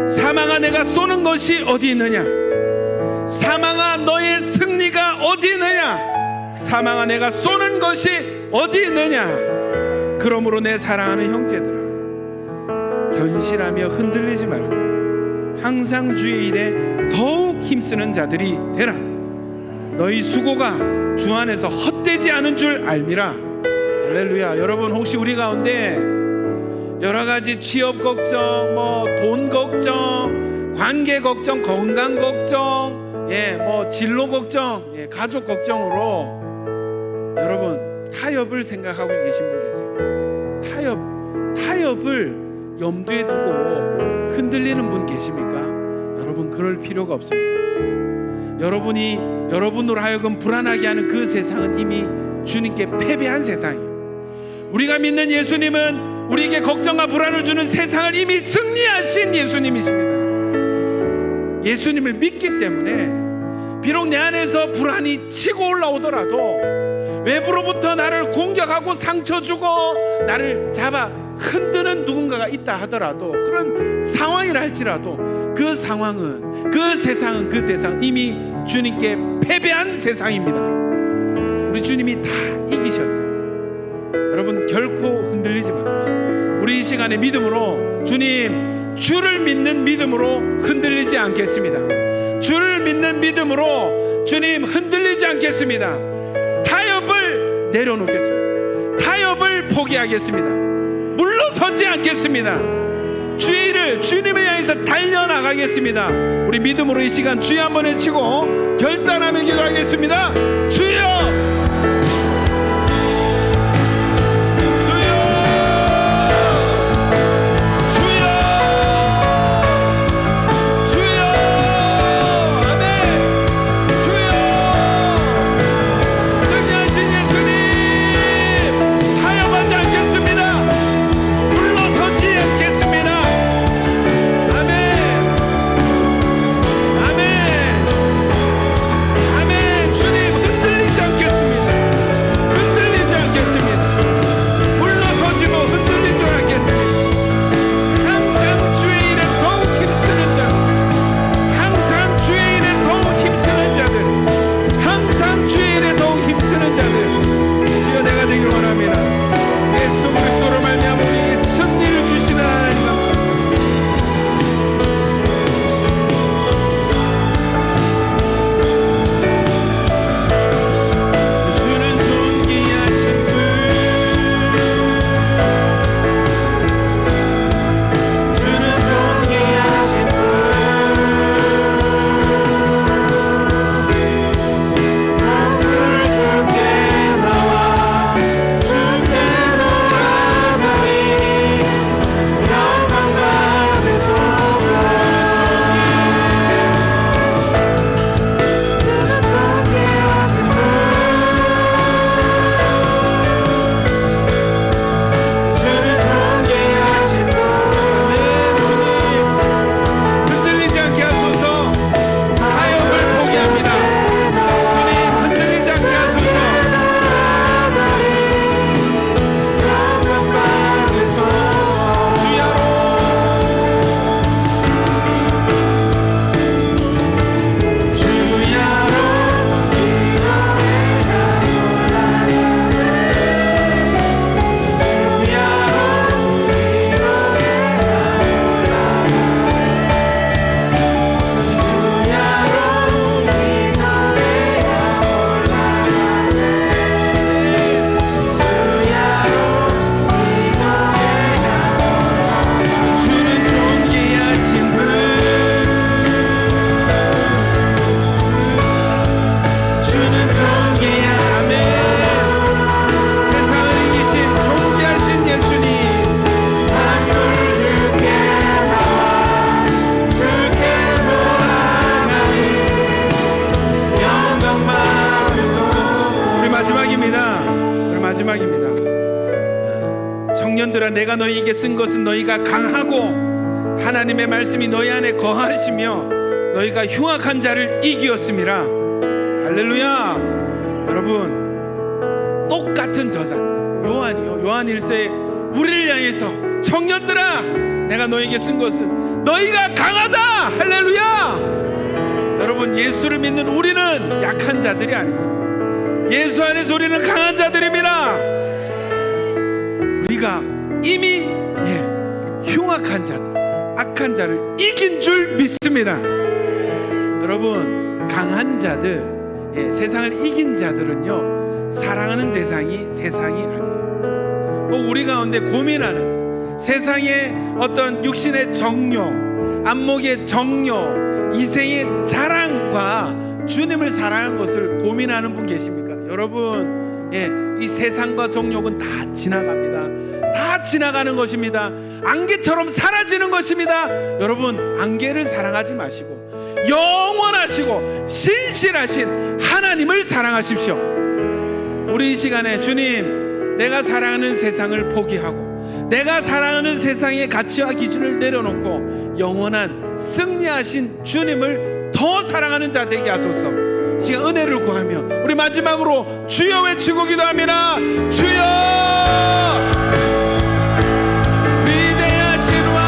사망아, 내가 쏘는 것이 어디 있느냐? 사망아 너의 승리가 어디 있느냐? 사망아 내가 쏘는 것이 어디 있느냐? 그러므로 내 사랑하는 형제들아, 견실하며 흔들리지 말고 항상 주의 일에 더욱 힘쓰는 자들이 되라. 너희 수고가 주 안에서 헛되지 않은 줄 알미라. 할렐루야. 여러분, 혹시 우리 가운데 여러 가지 취업 걱정, 돈 걱정, 관계 걱정, 건강 걱정, 진로 걱정, 가족 걱정으로 여러분 타협을 생각하고 계신 분 계세요. 타협을 염두에 두고 흔들리는 분 계십니까? 여러분, 그럴 필요가 없습니다. 여러분으로 하여금 불안하게 하는 그 세상은 이미 주님께 패배한 세상이에요. 우리가 믿는 예수님은 우리에게 걱정과 불안을 주는 세상을 이미 승리하신 예수님이십니다. 예수님을 믿기 때문에 비록 내 안에서 불안이 치고 올라오더라도, 외부로부터 나를 공격하고 상처 주고 나를 잡아 흔드는 누군가가 있다 하더라도, 그런 상황이라 할지라도 그 상황은, 그 세상은, 그 대상은 이미 주님께 패배한 세상입니다. 우리 주님이 다 이기셨어요. 여러분, 결코 흔들리지 마십시오. 우리 이 시간에 믿음으로, 주님, 주를 믿는 믿음으로 흔들리지 않겠습니다. 주를 믿는 믿음으로 주님 흔들리지 않겠습니다. 타협을 내려놓겠습니다. 타협을 포기하겠습니다. 물러서지 않겠습니다. 주의 일을 주님을 향해서 달려나가겠습니다. 우리 믿음으로 이 시간 주여 한번 외치고 결단하며 기도하겠습니다. 주여! 청년들아, 내가 너희에게 쓴 것은 너희가 강하고 하나님의 말씀이 너희 안에 거하시며 너희가 흉악한 자를 이기었음이라. 할렐루야. 여러분, 똑같은 저자입니다. 요한이요, 요한 1서에 우리를 향해서 청년들아, 내가 너희에게 쓴 것은 너희가 강하다. 할렐루야. 여러분, 예수를 믿는 우리는 약한 자들이 아닙니다. 예수 안에서 우리는 강한 자들입니다. 우리가 이미 흉악한 자들, 악한 자를 이긴 줄 믿습니다. 여러분, 강한 자들, 세상을 이긴 자들은요, 사랑하는 대상이 세상이 아니에요. 우리 가운데 고민하는 세상의 어떤 육신의 정욕, 안목의 정욕, 이생의 자랑과 주님을 사랑하는 것을 고민하는 분 계십니까? 여러분, 이 세상과 정욕은 다 지나갑니다. 다 지나가는 것입니다. 안개처럼 사라지는 것입니다. 여러분, 안개를 사랑하지 마시고 영원하시고 신실하신 하나님을 사랑하십시오. 우리 이 시간에 주님, 내가 사랑하는 세상을 포기하고 내가 사랑하는 세상의 가치와 기준을 내려놓고 영원한 승리하신 주님을 더 사랑하는 자 되게 하소서. 시간 은혜를 구하며 우리 마지막으로 주여 외치고 기도합니다. 주여, 위대하신 왕,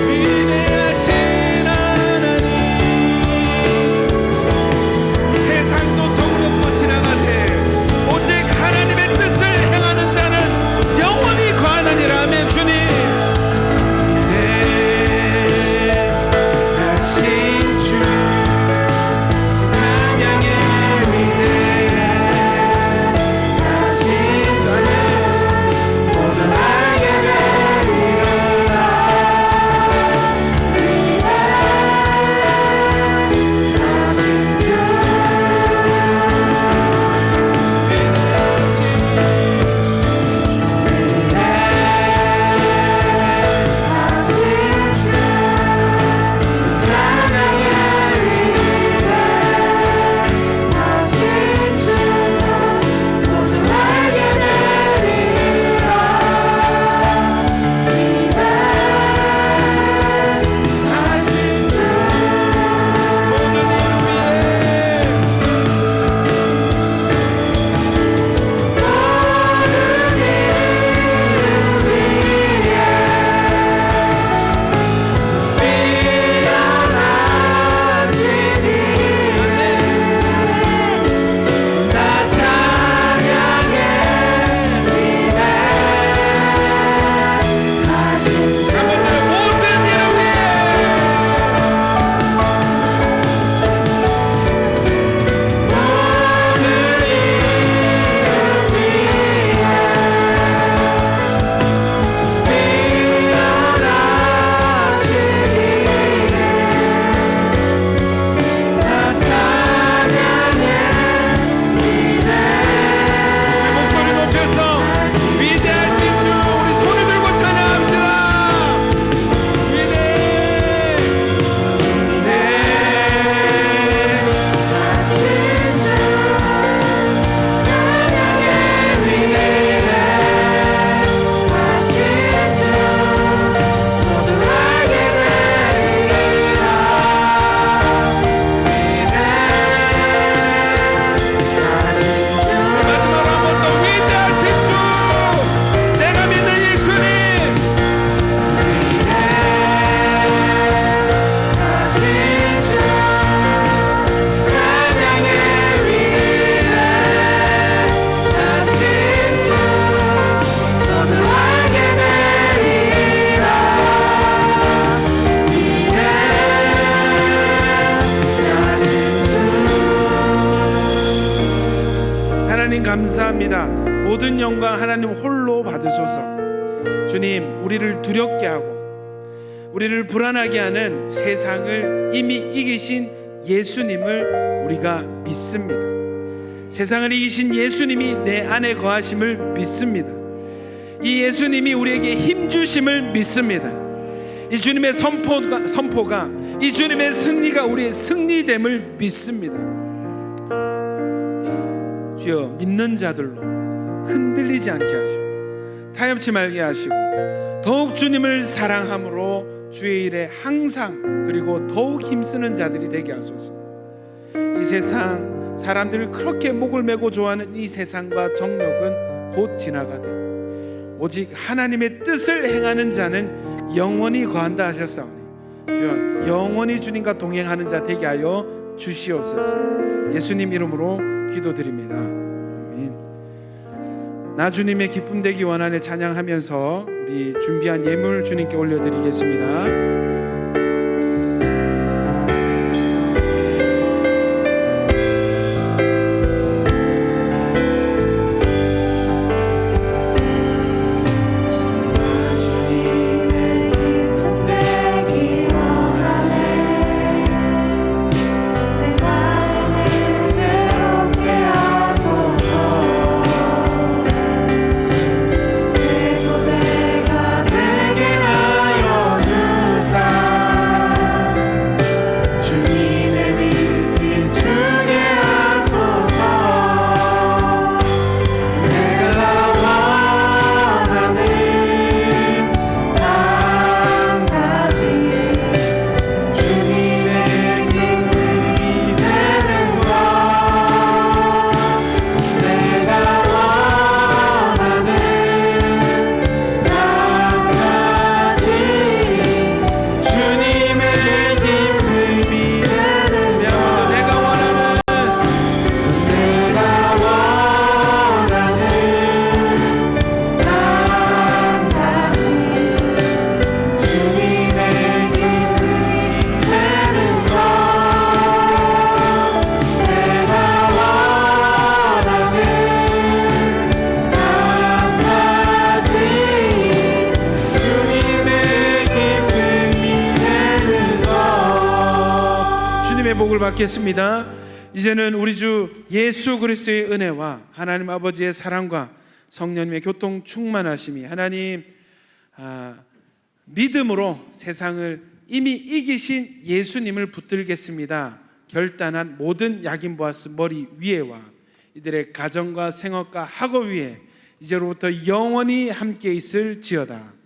위대하신 하나님, 세상도 정욕도 지나가되 오직 하나님의 뜻을 행하는 자는 영원히 거하느니라. 아멘. 주님, 감사합니다. 모든 영광 하나님 홀로 받으소서. 주님, 우리를 두렵게 하고 우리를 불안하게 하는 세상을 이미 이기신 예수님을 우리가 믿습니다. 세상을 이기신 예수님이 내 안에 거하심을 믿습니다. 이 예수님이 우리에게 힘주심을 믿습니다. 이 주님의 선포가 이 주님의 승리가 우리의 승리됨을 믿습니다. 주여, 믿는 자들로 흔들리지 않게 하시고 타협치 말게 하시고 더욱 주님을 사랑함으로 주의 일에 항상 그리고 더욱 힘쓰는 자들이 되게 하소서. 이 세상 사람들을 그렇게 목을 메고 좋아하는 이 세상과 정욕은 곧 지나가되 오직 하나님의 뜻을 행하는 자는 영원히 거한다 하셨사오니 주여 영원히 주님과 동행하는 자 되게 하여 주시옵소서. 예수님 이름으로 기도드립니다. 아멘. 나 주님의 기쁨 되기 원하네 찬양하면서 우리 준비한 예물 주님께 올려드리겠습니다. 복을 받겠습니다. 이제는 우리 주 예수 그리스도의 은혜와 하나님 아버지의 사랑과 성령님의 교통 충만하심이 하나님 믿음으로 세상을 이미 이기신 예수님을 붙들겠습니다. 결단한 모든 야긴 보아스 머리 위에와 이들의 가정과 생업과 학업 위에 이제로부터 영원히 함께 있을지어다.